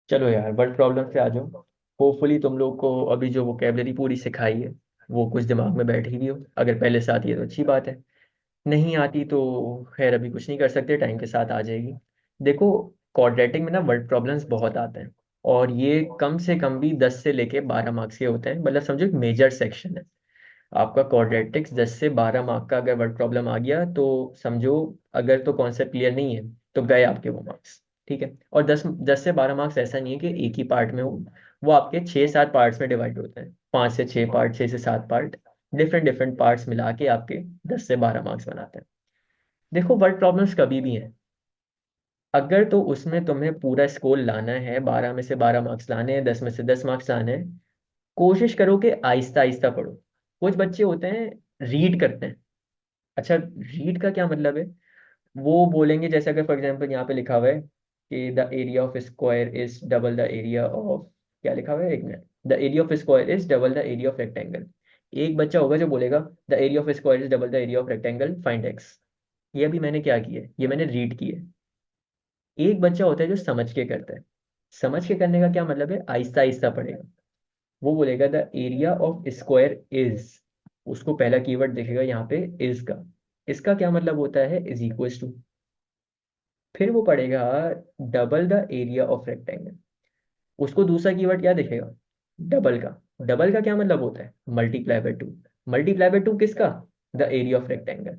चलो यार, word problem से आ जाओ। होपफुली तुम लोग को अभी जो वोकेबलरी पूरी सिखाई है वो कुछ दिमाग में बैठी भी हो। अगर पहले से आती है तो अच्छी बात है, नहीं आती तो खैर अभी कुछ नहीं कर सकते, टाइम के साथ आ जाएगी। देखो, क्वाड्रेटिक में ना वर्ड प्रॉब्लम्स बहुत आते हैं, और ये कम से कम भी 10 से लेके 12 मार्क्स के होते हैं। मतलब समझो एक मेजर सेक्शन है आपका क्वाड्रेटिक्स। 10 से 12 मार्क का अगर वर्ड प्रॉब्लम आ गया तो समझो, अगर तो कॉन्सेप्ट क्लियर नहीं है तो गए आपके वो मार्क्स। ठीक है। और 10 10 से 12 मार्क्स ऐसा नहीं है कि एक ही पार्ट में हो, वो आपके 6 7 पार्ट्स में डिवाइड होते हैं। 5 से 6 पार्ट, 6 से 7 पार्ट, डिफरेंट डिफरेंट पार्ट्स मिला के आपके 10 से 12 मार्क्स बनाते हैं। देखो, वर्ड प्रॉब्लम्स कभी भी हैं, अगर तो उसमें तुम्हें पूरा स्कोर लाना है, 12 में से 12 मार्क्स लाने हैं, 10 में से 10 मार्क्स लाने हैं, कोशिश करो कि आहिस्ता आहिस्ता पढ़ो। कुछ बच्चे होते हैं रीड करते हैं। अच्छा, रीड का क्या मतलब है? वो बोलेंगे, जैसे अगर फॉर एग्जांपल यहाँ पे लिखा हुआ है कि the area of square is double the area of, क्या लिखा हुआ है, एक minute, the area of square is double the area of rectangle. एक बच्चा होगा जो बोलेगा the area of square is double the area of rectangle, find x. ये अभी मैंने क्या किया है, ये मैंने रीड किया है। एक बच्चा होता है जो समझ के करता है। समझ के करने का क्या मतलब है? आहिस्ता आहिस्ता पढ़ेगा। वो बोलेगा the area of square is, उसको पहला कीवर्ड दिखेगा यहाँ पे इज का। इसका क्या मतलब होता है? Is equal to. फिर वो पढ़ेगा double the area of rectangle. उसको दूसरा कीवर्ड क्या दिखेगा? डबल का। डबल का क्या मतलब होता है? Multiply by two. Multiply by two किसका? The area of rectangle.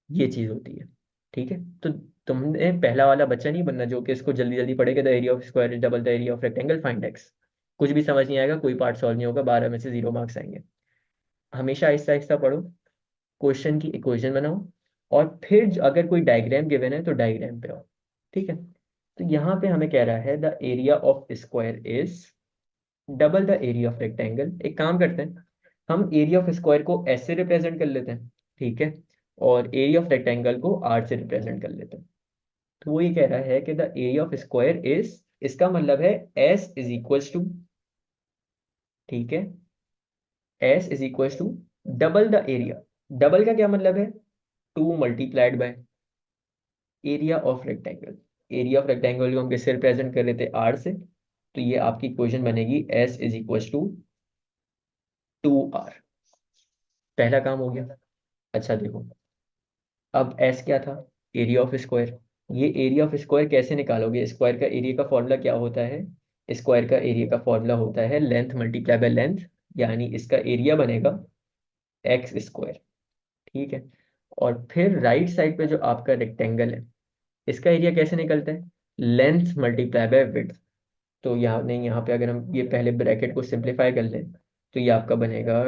ये चीज होती है। ठीक है। तो तुमने पहला वाला बच्चा नहीं बनना जो कि इसको जल्दी जल्दी पढ़ेगा, the area of square is double the area of rectangle, find x. कुछ भी समझ नहीं आएगा, कोई पार्ट सॉल्व नहीं होगा, 12 में से 0 मार्क्स आएंगे। हमेशा आहिस्ता आहिस्ता पढ़ो, क्वेश्चन की इक्वेशन बनाओ, और फिर अगर कोई डायग्राम गिवन है तो डायग्राम पे आओ। ठीक है। तो यहाँ पे हमें कह रहा है the area of square is double the area of rectangle. एक काम करते हैं, हम एरिया ऑफ स्क्वायर को एस से रिप्रेजेंट कर लेते हैं। ठीक है। और एरिया ऑफ रेक्टेंगल को आर से रिप्रेजेंट कर लेते हैं। तो वो ये कह रहा है कि the area of square is, इसका मतलब है एस इज इक्वल टू, ठीक है, s is equal to double the area. Double का क्या मतलब है? 2 multiplied by area of rectangle. Area of rectangle को हम किससे रिप्रेजेंट कर रहे थे? आर से। तो ये आपकी इक्वेशन बनेगी s is equal to 2 r. पहला काम हो गया। अच्छा देखो, अब एस क्या था? Area of square. ये एरिया ऑफ स्क्वायर कैसे निकालोगे? स्क्वायर का एरिया का फॉर्मूला क्या होता है? स्क्वायर का एरिया का फॉर्मूला होता है लेंथ मल्टीप्लाई बाय लेंथ, यानी इसका एरिया बनेगा एक्स स्क्वायर। ठीक है। और फिर राइट साइड पे जो आपका रेक्टेंगल है, इसका एरिया कैसे निकलता है? Length multiply by width. तो यहाँ नहीं, यहाँ पे अगर हम ये पहले ब्रैकेट को सिंप्लीफाई कर लें तो ये आपका बनेगा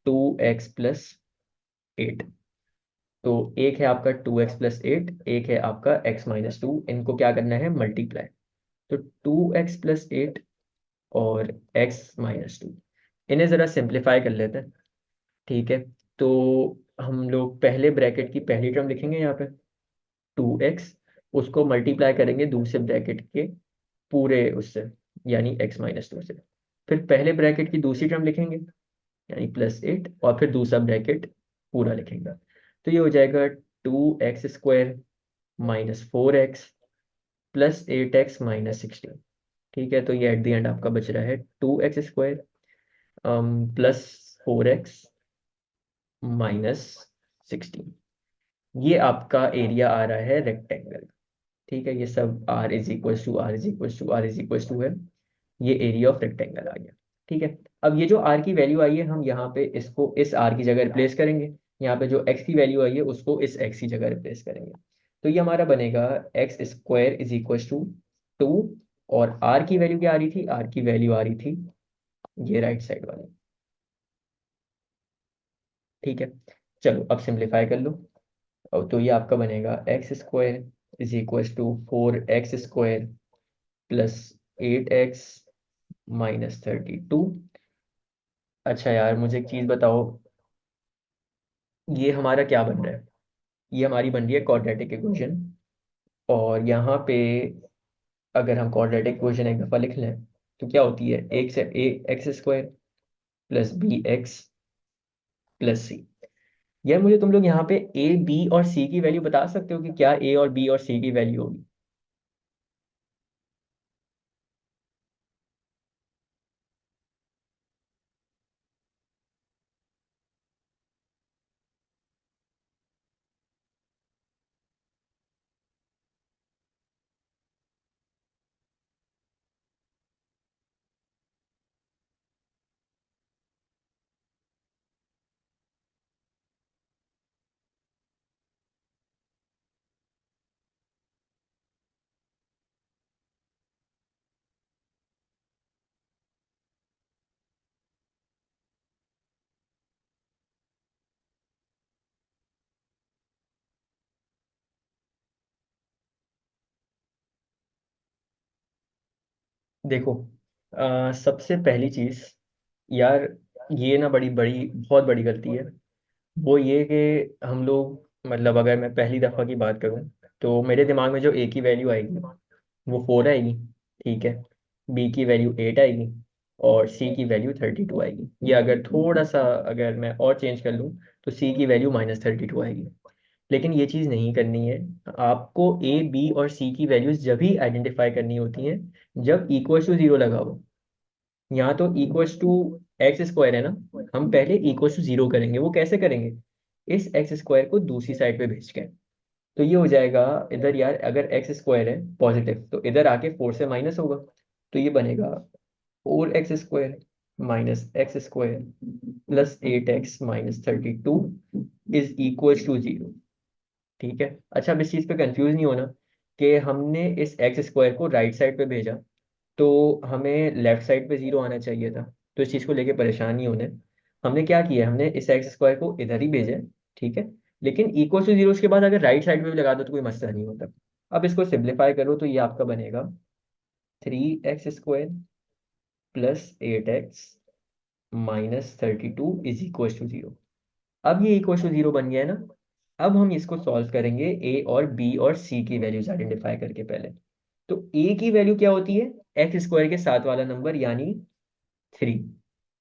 2x+8। तो एक है आपका 2x+8, एक है आपका x-2, इनको क्या करना है? मल्टीप्लाई। तो 2x+8 और x-2, इन्हें ज़रा सिंप्लीफाई कर लेते हैं। ठीक है। तो हम लोग पहले ब्रैकेट की पहली टर्म लिखेंगे यहाँ पे 2x, उसको मल्टीप्लाई करेंगे दूसरे ब्रैकेट के पूरे उससे, यानी x-2 से। फिर पहले ब्रैकेट की दूसरी टर्म लिखेंगे, यानी +8, और फिर दूसरा ब्रैकेट पूरा लिखेंगे। तो ये हो जाएगा 2x² -4x +8x -16। ठीक है। तो ये एट द एंड आपका बच रहा है 2x² +4x -16। ये आपका एरिया आ रहा है रेक्टेंगल। ठीक है। ये सब r is equal to r is equal to r is equal to है, ये एरिया ऑफ रेक्टेंगल आ गया। ठीक है। अब ये जो r की वैल्यू आई है, हम यहाँ पे इसको इस r की जगह रिप्लेस करेंगे। यहाँ पे जो x की वैल्यू आई है उसको इस x की जगह रिप्लेस करेंगे। तो ये हमारा बनेगा x² इज इक्वल टू 2। और r की वैल्यू क्या आ रही थी? r की वैल्यू आ रही थी ये राइट साइड वाली। ठीक है। चलो अब सिंप्लीफाई कर लो। तो ये आपका बनेगा x² is equal to 4x² +8x -32। अच्छा यार, मुझे एक चीज बताओ, ये हमारा क्या बन रहा है? ये हमारी बन रही है क्वाड्रेटिक इक्वेशन। और यहाँ पे अगर हम क्वाड्रेटिक इक्वेशन एक दफा लिख लें तो क्या होती है? एक से ए x² +bx +c। यार मुझे तुम लोग यहाँ पे a b और c की वैल्यू बता सकते हो कि क्या a और b और c की वैल्यू होगी? देखो, सबसे पहली चीज यार, ये ना बड़ी बड़ी बहुत बड़ी गलती है। वो ये कि हम लोग, मतलब अगर मैं पहली दफ़ा की बात करूं, तो मेरे दिमाग में जो ए की वैल्यू आएगी वो 4 आएगी, ठीक है। बी की वैल्यू 8 आएगी, और सी की वैल्यू 32 आएगी। या अगर थोड़ा सा अगर मैं और चेंज कर लूँ, तो सी की वैल्यू -32 आएगी। लेकिन ये चीज़ नहीं करनी है। आपको ए, बी और सी की वैल्यूज जब भी आइडेंटिफाई करनी होती हैं जब इक्वल टू जीरो लगा हो। यहाँ तो इक्वल्स टू एक्स स्क्वायर है ना, हम पहले इक्वल्स टू जीरो करेंगे। वो कैसे करेंगे? इस एक्स स्क्वायर को दूसरी साइड पे भेज के। तो ये हो जाएगा इधर यार, अगर एक्स स्क्वायर है पॉजिटिव तो इधर आके 4 से माइनस होगा। तो ये बनेगा 4x² -x² +8x - 32 is equal to zero. ठीक है। अच्छा, अब इस चीज़ पे कंफ्यूज नहीं होना कि हमने इस एक्स स्क्वायर को राइट साइड पे भेजा तो हमें लेफ्ट साइड पे जीरो आना चाहिए था। तो इस चीज़ को लेके परेशान नहीं होने। हमने क्या किया, हमने इस एक्स स्क्वायर को इधर ही भेजा है, ठीक है। लेकिन इक्वल टू जीरो के बाद अगर राइट साइड पे भी लगा दो तो कोई मसला नहीं होता। अब इसको सिंप्लीफाई करो तो ये आपका बनेगा 3x² +8x - 32 is equal to zero. अब ये इक्वल टू जीरो बन गया है ना। अब हम इसको सॉल्व करेंगे ए और बी और सी की वैल्यूज आइडेंटिफाई करके पहले। तो ए की वैल्यू क्या होती है? एक्स स्क्वायर के साथ वाला नंबर यानी 3,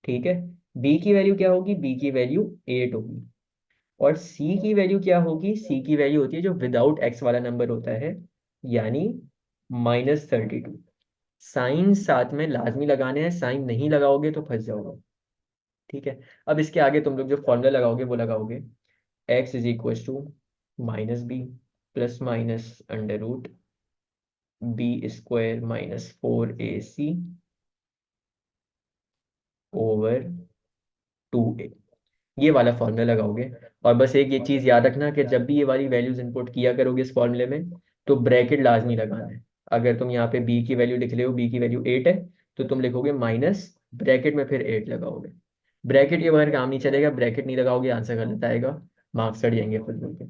ठीक है। बी की वैल्यू क्या होगी? बी की वैल्यू 8 होगी। और सी की वैल्यू क्या होगी? सी की वैल्यू होती है जो विदाउट एक्स वाला नंबर होता है, यानी -32। साइन साथ में लाजमी लगाने हैं, साइन नहीं लगाओगे तो फंस जाओगे, ठीक है। अब इसके आगे तुम लोग जो फॉर्मूला लगाओगे वो लगाओगे, x is equal to -b plus minus under root b² -4ac over 2a। ये वाला फॉर्मूला लगाओगे। और बस एक ये चीज याद रखना कि जब भी ये वाली वैल्यूज इंपुट किया करोगे इस फॉर्मूले में, तो ब्रैकेट लाजमी लगाना है। अगर तुम यहाँ पे बी की वैल्यू लिख रहे हो, बी की वैल्यू 8 है, तो तुम लिखोगे माइनस, ब्रैकेट में फिर 8 लगाओगे। ब्रैकेट के बगैर काम नहीं चलेगा, ब्रैकेट नहीं लगाओगे आंसर गलत आएगा, मार्क्स कट जाएंगे फुल के।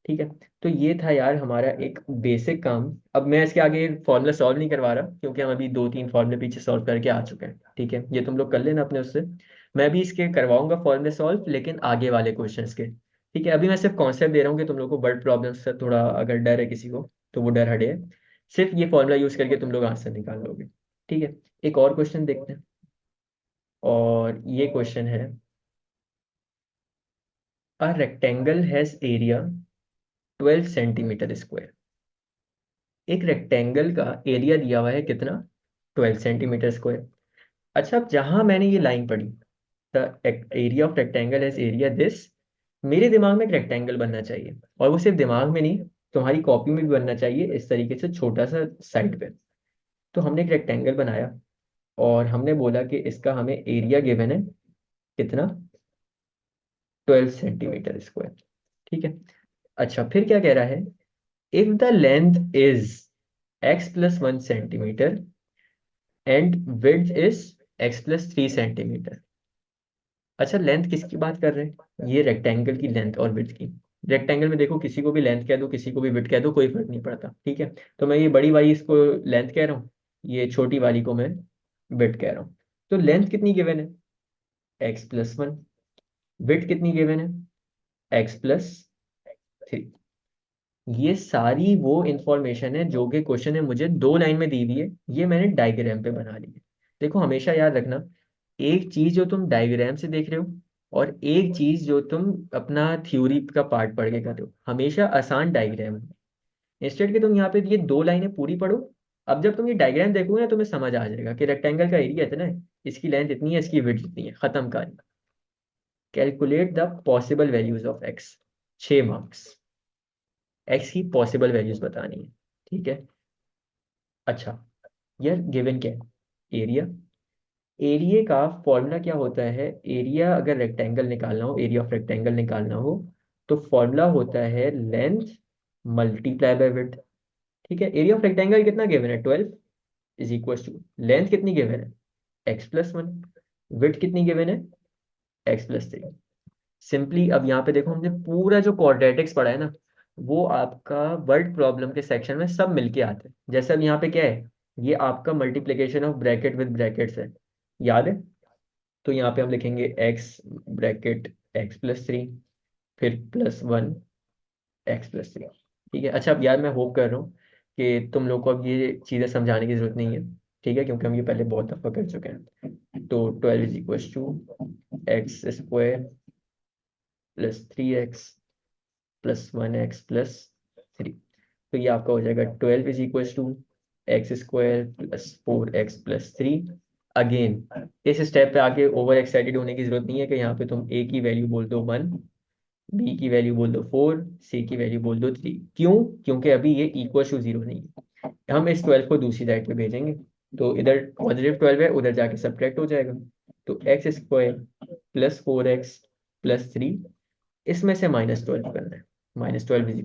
ठीक है। तो ये था यार हमारा एक बेसिक काम। अब मैं इसके आगे फॉर्मूला सॉल्व नहीं करवा रहा, क्योंकि हम अभी 2-3 फॉर्मूले पीछे सॉल्व करके आ चुके हैं, ठीक है। ये तुम लोग कर लेना अपने उससे। मैं भी इसके करवाऊंगा फॉर्मूले सॉल्व, लेकिन आगे वाले क्वेश्चंस के। ठीक है, अभी मैं सिर्फ कॉन्सेप्ट दे रहा हूँ कि तुम लोग को वर्ड प्रॉब्लम से थोड़ा अगर डर है किसी को तो वो डर हटे। सिर्फ ये फॉर्मूला यूज करके तुम लोग आंसर निकाल लोगे। ठीक है। एक और क्वेश्चन देखते हैं। और ये क्वेश्चन है, a rectangle has area 12 cm²। एक रेक्टेंगल का एरिया दिया हुआ है कितना? 12 cm²। अच्छा, अब जहां मैंने ये लाइन पढ़ी, the area of rectangle as area this, मेरे दिमाग में एक रेक्टेंगल बनना चाहिए। और वो सिर्फ दिमाग में नहीं, तुम्हारी कॉपी में भी बनना चाहिए इस तरीके से, छोटा सा साइड पे। तो हमने एक रेक्टेंगल बनाया और हमने बोला कि इसका हमें एरिया गिवन है कितना? 12 cm²। ठीक है। अच्छा, फिर क्या कह रहा है? If the length is x + 1 cm and width is x + 3 cm। अच्छा, लेंथ किसकी बात कर रहे हैं? ये रेक्टेंगल की लेंथ और विड्थ की। रेक्टेंगल में देखो, किसी को भी लेंथ कह दो, किसी को भी विड्थ कह दो, कोई फर्क नहीं पड़ता, ठीक है। तो मैं ये बड़ी वाली इसको लेंथ कह रहा हूँ, ये छोटी वाली को मैं विड्थ कह रहा हूँ। तो लेंथ कितनी गिवन है? x + 1। विड्थ कितनी गिवन है? x + 3। ये सारी वो इंफॉर्मेशन है जो कि क्वेश्चन ने मुझे 2 लाइन में दी हुई है, ये मैंने डायग्राम पे बना ली है। देखो, हमेशा याद रखना, एक चीज जो तुम डायग्राम से देख रहे हो और एक चीज जो तुम अपना थ्योरी का पार्ट पढ़ के कर रहे हो, हमेशा आसान डायग्राम है। इंस्टेड के तुम यहाँ पे ये 2 लाइनें पूरी पढ़ो। अब जब तुम ये डायग्राम देखोगे ना, तुम्हें समझ आ जाएगा कि रेक्टेंगल का एरिया इतना है, इसकी लेंथ इतनी है, इसकी विड्थ इतनी है, खत्म कहानी। Calculate the possible values of x. 6 marks. X की पॉसिबल वैल्यूज बतानी है, ठीक है। अच्छा, यार गिवन क्या है? एरिया। एरिया का फॉर्मूला क्या होता है? एरिया अगर रेक्टेंगल निकालना हो, एरिया ऑफ रेक्टेंगल निकालना हो, तो फॉर्मूला होता है लेंथ मल्टीप्लाई बाय विड्थ। ठीक है। एरिया ऑफ रेक्टेंगल कितना गिवन है? 12 इज इक्वल टू लेंथ कितनी गिवन है? x + 1। विड्थ कितनी गिवन है? x + 3। सिंपली अब यहाँ पे देखो, हमने पूरा जो क्वाड्रेटिक्स पढ़ा है ना, वो आपका वर्ड प्रॉब्लम के सेक्शन में सब मिलके आते हैं। जैसे अब यहाँ पे क्या है, ये आपका multiplication of bracket with brackets है, याद है? तो यहाँ पे हम लिखेंगे एक्स ब्रैकेट x+3, फिर +1 x+3। ठीक है। अच्छा, अब यार मैं होप कर रहा हूँ कि तुम लोग को अब ये चीज़ें समझाने की जरूरत नहीं है, ठीक है, क्योंकि हम ये पहले बहुत दफ़ा कर चुके हैं। तो 12 = x² +3x +1x+3। तो ये आपका हो जाएगा 12 = x² + 4x + 3। अगेन इस स्टेप पे आके ओवर एक्साइटेड होने की जरूरत नहीं है कि यहाँ पे तुम a की वैल्यू बोल दो 1, b की वैल्यू बोल दो 4, c की वैल्यू बोल दो 3। क्यों? क्योंकि अभी ये =0 नहीं है। हम इस 12 को दूसरी साइड पे भेजेंगे, तो इधर +12 है, उधर जाके सब्ट्रैक्ट हो जाएगा। तो x² + 4x + 3, इसमें से -12 करना है। -12 =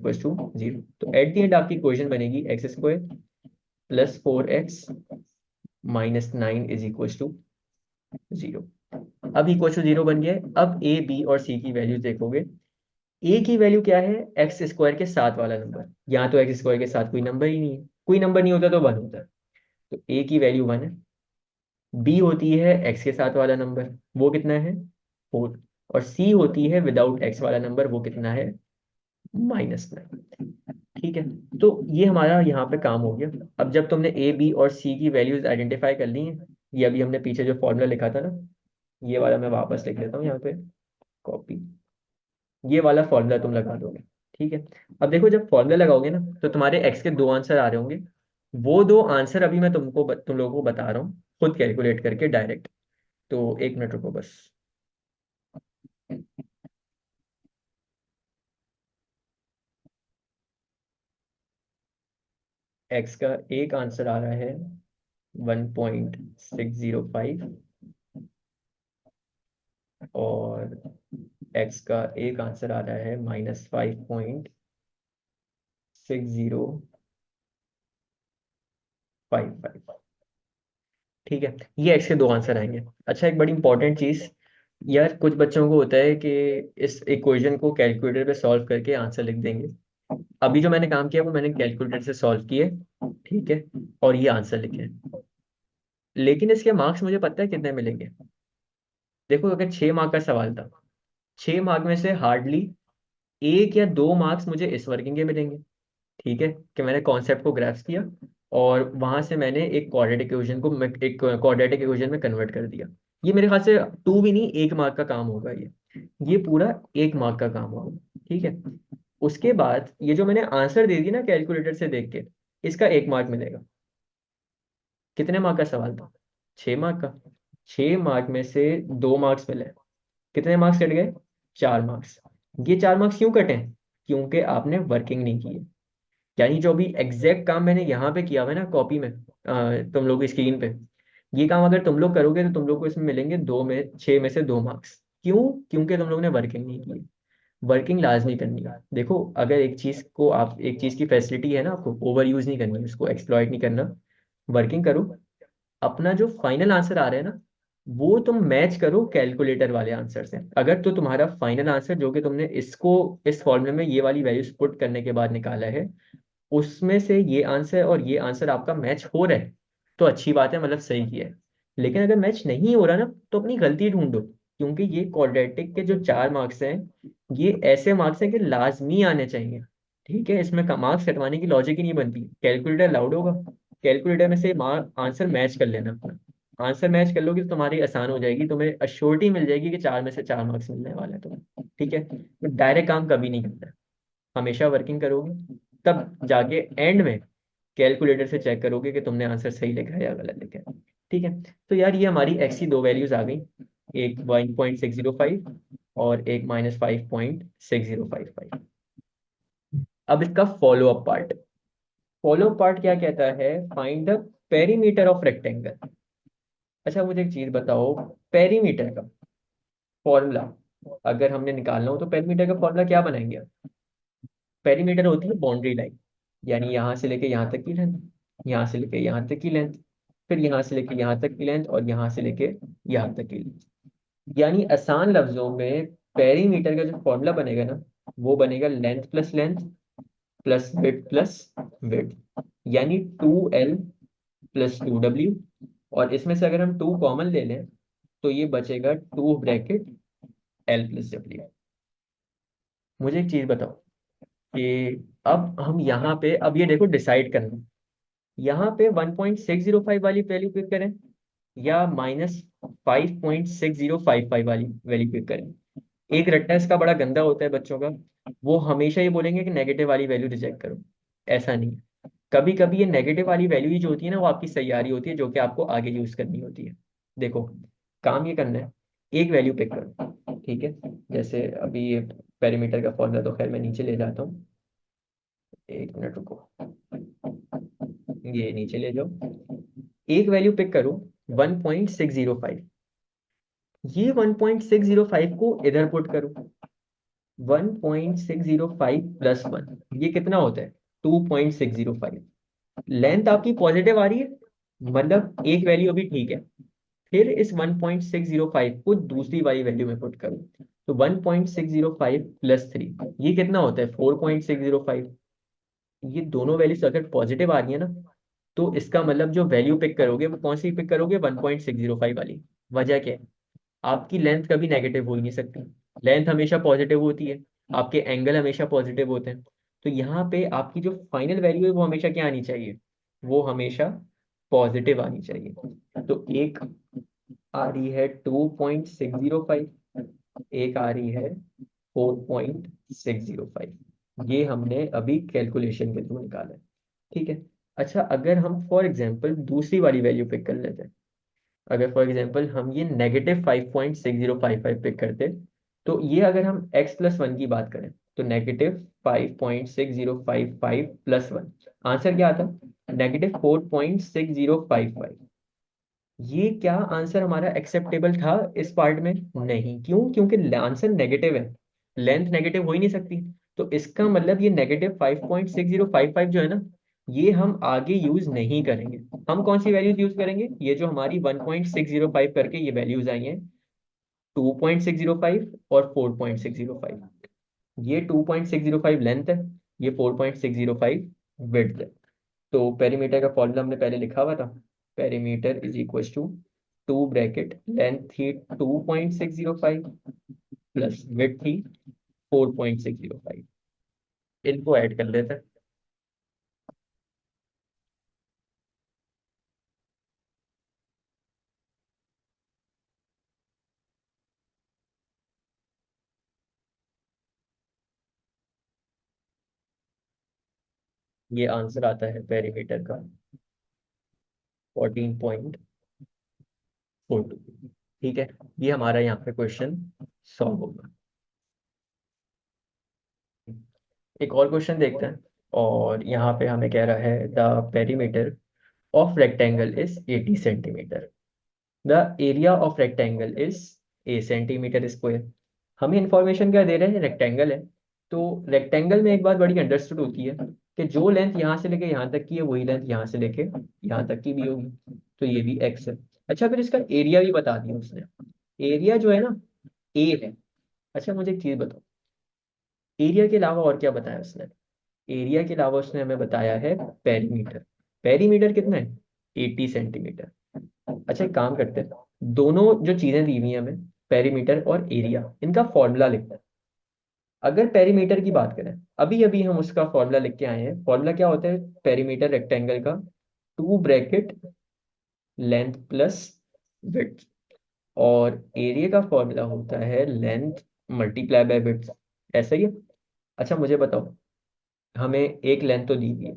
0। तो एट द एंड आपकी इक्वेशन बनेगी x² + 4x - 9 = 0। अब =0 बन गया है। अब a b और c की वैल्यूज देखोगे। a की वैल्यू क्या है? x² के साथ वाला नंबर। यहाँ तो x² के साथ कोई नंबर ही नहीं है, कोई नंबर नहीं होता तो 1 होता है। तो a की वैल्यू 1 है। b होती है x के साथ वाला नंबर, वो कितना है? 4। और c होती है विदाउट x वाला नंबर, वो कितना है? -9। ठीक है। तो ये हमारा यहाँ पे काम हो गया। अब जब तुमने a b और c की वैल्यूज आइडेंटिफाई कर ली हैं, ये अभी हमने पीछे जो फॉर्मूला लिखा था ना, ये वाला मैं वापस लिख लेता हूँ यहाँ पे, कॉपी। ये वाला फॉर्मूला तुम लगा दोगे। ठीक है। अब देखो, जब फॉर्मूला लगाओगे ना, तो तुम्हारे एक्स के दो आंसर आ रहे होंगे। वो दो आंसर अभी मैं तुम लोगों को बता रहा हूँ, खुद कैलकुलेट करके डायरेक्ट। तो 1 मिनट रुको बस। एक्स का एक आंसर आ रहा है 1.605, और एक्स का एक आंसर आ रहा है -5.6055। ठीक है। ये एक्स के दो आंसर आएंगे। अच्छा, एक बड़ी इंपॉर्टेंट चीज, यार कुछ बच्चों को होता है कि इस इक्वेशन को कैलकुलेटर पे सॉल्व करके आंसर लिख देंगे। अभी जो मैंने काम किया वो मैंने कैलकुलेटर से सॉल्व किए, ठीक है, और ये आंसर लिखे। लेकिन इसके मार्क्स मुझे पता है कितने मिलेंगे। देखो, अगर 6 मार्क का सवाल था, 6 मार्क में से हार्डली 1 या 2 मार्क्स मुझे इस वर्किंग के मिलेंगे। ठीक है, कि मैंने कॉन्सेप्ट को ग्रैस्प किया और वहां से मैंने एक क्वाड्रेटिक इक्वेशन को एक क्वाड्रेटिक इक्वेशन में कन्वर्ट कर दिया। ये मेरे ख्याल से 2 भी नहीं, 1 मार्क का काम होगा ये पूरा 1 मार्क का काम होगा। ठीक है। उसके बाद ये जो मैंने आंसर दे दी ना कैलकुलेटर से देख के, इसका 1 मार्क मिलेगा। कितने मार्क का सवाल था? 6 मार्क का। 6 मार्क में से 2 मार्क्स मिले, कितने मार्क्स कट गए? 4 मार्क्स। ये 4 मार्क्स क्यों कटे? क्योंकि आपने वर्किंग नहीं की है। यानी जो भी एग्जैक्ट काम मैंने यहाँ पे किया हुआ है ना कॉपी में, तुम लोग की स्क्रीन पे, ये काम अगर तुम लोग करोगे तो तुम लोग को इसमें मिलेंगे 6 में से 2 मार्क्स। क्यों? क्योंकि तुम लोग ने वर्किंग नहीं की है। वर्किंग लाजमी करनी है। देखो, अगर एक चीज को आप, एक चीज की फैसिलिटी है ना, आपको ओवर यूज नहीं करनी, उसको एक्सप्लॉइट नहीं करना। वर्किंग करो। अपना जो फाइनल आंसर आ रहा है ना, वो तुम मैच करो कैलकुलेटर वाले आंसर से। अगर तो तुम्हारा फाइनल आंसर जो कि तुमने इसको इस फॉर्मूले में ये वाली वैल्यूज पुट करने के बाद निकाला है, उसमें से ये आंसर और ये आंसर आपका मैच हो रहा है, तो अच्छी बात है, मतलब सही किया है। लेकिन अगर मैच नहीं हो रहा ना, तो अपनी गलती ढूंढो, क्योंकि ये क्वाड्रेटिक के जो 4 मार्क्स हैं, ये ऐसे मार्क्स हैं कि लाजमी आने चाहिए। ठीक है, इसमें मार्क्स कटवाने की लॉजिक ही नहीं बनती। कैलकुलेटर लाउड होगा, कैलकुलेटर में से आंसर मैच कर लेना अपना। आंसर मैच कर लोगे तो तुम्हारी आसान हो जाएगी, तुम्हें अश्योरिटी मिल जाएगी कि 4 में से 4 मार्क्स मिलने वाले हैं तुम्हें। ठीक है। तो डायरेक्ट काम कभी नहीं करना है, हमेशा वर्किंग करोगे, तब जाके एंड में कैलकुलेटर से चेक करोगे कि तुमने आंसर सही लिखा है या गलत लिखा है। ठीक है। तो यार ये हमारी एक्स की दो वैल्यूज आ गई, एक 1.605 और एक -5.6055। अब इसका follow up part. Follow up part क्या कहता है? Find the perimeter of rectangle. अच्छा, मुझे एक चीज बताओ, पेरीमीटर का फॉर्मूला अगर हमने निकालना हो तो पेरीमीटर का फॉर्मूला क्या बनाएंगे? पेरीमीटर होती है बाउंड्री लाइन, यानी यहाँ से लेके यहाँ तक की लेंथ, यहाँ से लेके यहाँ तक की लेंथ, फिर यहाँ से लेके यहाँ तक की लेंथ, और यहाँ से लेके यहाँ तक की लेंथ। यानी आसान लफ्जों में पेरीमीटर का जो फॉर्मूला बनेगा ना, वो बनेगा length plus length plus width plus width, यानी 2L प्लस 2w, और इसमें से अगर हम 2 कॉमन ले लें तो ये बचेगा 2 ब्रैकेट l प्लस w। मुझे एक चीज बताओ कि अब हम यहाँ पे, अब ये देखो डिसाइड करना, यहाँ पे 1.605 वाली वैल्यू पिक करें या -5.6055 वाली वैल्यू पिक करें। एक रट्टा इसका बड़ा गंदा होता है बच्चों का, वो हमेशा ये बोलेंगे कि नेगेटिव वाली वैल्यू रिजेक्ट करो। ऐसा नहीं है, कभी कभी ये नेगेटिव वाली वैल्यू ही जो होती है ना, वो आपकी सही आ रही होती है, जो कि आपको आगे यूज करनी होती है। देखो, काम ये करना है, एक वैल्यू पिक करो, ठीक है। जैसे अभी ये पेरीमीटर का फॉर्मूला तो खैर मैं नीचे ले जाता हूँ, एक मिनट रुको, ये नीचे ले जाओ। एक वैल्यू पिक करो 1.605, ये 1.605 को इधर पुट करो। 1.605 प्लस 1, ये कितना होता है? 2.605। लेंथ आपकी पॉजिटिव आ रही है, मतलब एक वैल्यू अभी ठीक है। फिर इस 1.605 को दूसरी वाली वैल्यू में पुट करो, तो 1.605 प्लस 3, ये कितना होता है? 4.605। ये दोनों वैल्यूज अगर पॉजिटिव आ रही है ना, तो इसका मतलब जो वैल्यू पिक करोगे वो कौन सी पिक करोगे? 1.605 वाली। वजह क्या है? आपकी लेंथ कभी नेगेटिव हो ही नहीं सकती, लेंथ हमेशा पॉजिटिव होती है, आपके एंगल हमेशा पॉजिटिव होते हैं। तो यहाँ पे आपकी जो फाइनल वैल्यू है वो हमेशा क्या आनी चाहिए? वो हमेशा पॉजिटिव आनी चाहिए। तो एक आ रही है 2.605, एक आ रही है 4.605। ये हमने अभी कैलकुलेशन के थ्रू निकाला है, ठीक है। अच्छा, अगर हम फॉर एग्जांपल दूसरी वाली वैल्यू पिक कर लेते हैं, अगर फॉर एग्जांपल हम ये -5.6055 पिक करते, तो ये अगर हम x+1 की बात करें तो -5.6055 प्लस 1, आंसर क्या आता? -4.6055। ये क्या आंसर हमारा एक्सेप्टेबल था इस पार्ट में? नहीं। क्यों? क्योंकि आंसर नेगेटिव है, लेंथ नेगेटिव हो ही नहीं सकती। तो इसका मतलब ये -5.6055 जो है ना, ये हम आगे यूज नहीं करेंगे। हम कौन सी वैल्यूज यूज करेंगे? ये जो हमारी 1.605 करके ये वैल्यूज आई हैं, 2.605 और 4.605। ये 2.605 लेंथ है, ये 4.605 विड्थ है। तो पेरीमीटर का फॉर्मूला हमने पहले लिखा हुआ था, perimeter is equal to 2 bracket length थी 2.605 प्लस विड्थ थी 4.605। इनको ऐड कर लेते हैं। ये आंसर आता है पेरीमीटर का 14.42। ठीक है, ये हमारा यहाँ पे क्वेश्चन सॉल्व होगा। एक और क्वेश्चन देखते हैं, और यहाँ पे हमें कह रहा है the perimeter of rectangle is 80 centimetre, the area of rectangle is a centimetre square. हमें इंफॉर्मेशन क्या दे रहे हैं? रेक्टेंगल है, तो रेक्टेंगल में एक बात बड़ी अंडरस्टूड होती है कि जो लेंथ यहाँ से लेके यहाँ तक की है वही लेंथ यहाँ से लेके यहाँ तक की भी होगी, तो ये भी एक्स है। अच्छा, फिर इसका एरिया भी बता दिया उसने, एरिया जो है ना, ए है। अच्छा, मुझे एक चीज बताओ, एरिया के अलावा और क्या बताया उसने? एरिया के अलावा उसने हमें बताया है पेरीमीटर। पेरीमीटर कितना है? 80 सेंटीमीटर। अच्छा, एक काम करते हैं, दोनों जो चीजें दी हुई हैं हमें, पेरीमीटर और एरिया, इनका फॉर्मूला लिखते हैं। अगर पेरीमीटर की बात करें, अभी अभी हम उसका फॉर्मूला लिख के आए हैं। फॉर्मूला क्या होता है पेरीमीटर रेक्टेंगल का? 2 ब्रैकेट लेंथ प्लस विड्थ, और एरिया का फॉर्मूला होता है लेंथ मल्टीप्लाई बाय विड्थ। ऐसा ही है। अच्छा, मुझे बताओ, हमें एक लेंथ तो दी हुई है,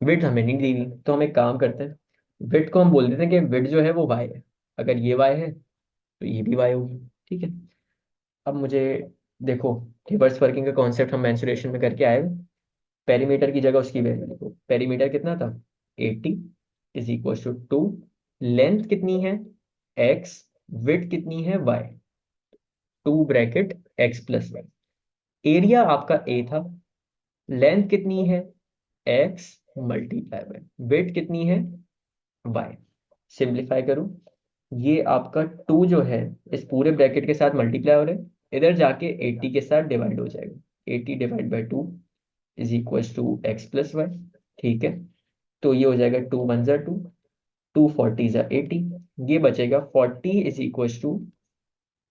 विड्थ हमें नहीं दी हुई, तो हम एक काम करते हैं, विड्थ को हम बोल देते हैं कि विड्थ जो है वो वाई है। अगर ये वाई है तो ये भी वाई होगी, ठीक है। अब मुझे देखो, रिवर्स वर्किंग का कॉन्सेप्ट हम मेंसुरेशन में करके आए। पेरीमीटर की जगह उसकी वैल्यू लिखो। पेरीमीटर कितना था? 80 इज इक्वल टू 2, लेंथ कितनी है? x, विड्थ कितनी है? y, 2 bracket x plus y. Area आपका a था, लेंथ कितनी है? x मल्टीप्लाई बाय विड्थ कितनी है? y। सिंप्लीफाई करो, ये आपका 2 जो है इस पूरे ब्रैकेट के साथ मल्टीप्लाई हो रहा है, इधर जाके 80 के साथ डिवाइड हो जाएगा। 80 divide by 2 is equal to x plus y, ठीक है। तो ये हो जाएगा 2 वन ज़ा 2, 240 ज़ा 80, ये बचेगा 40 is equal to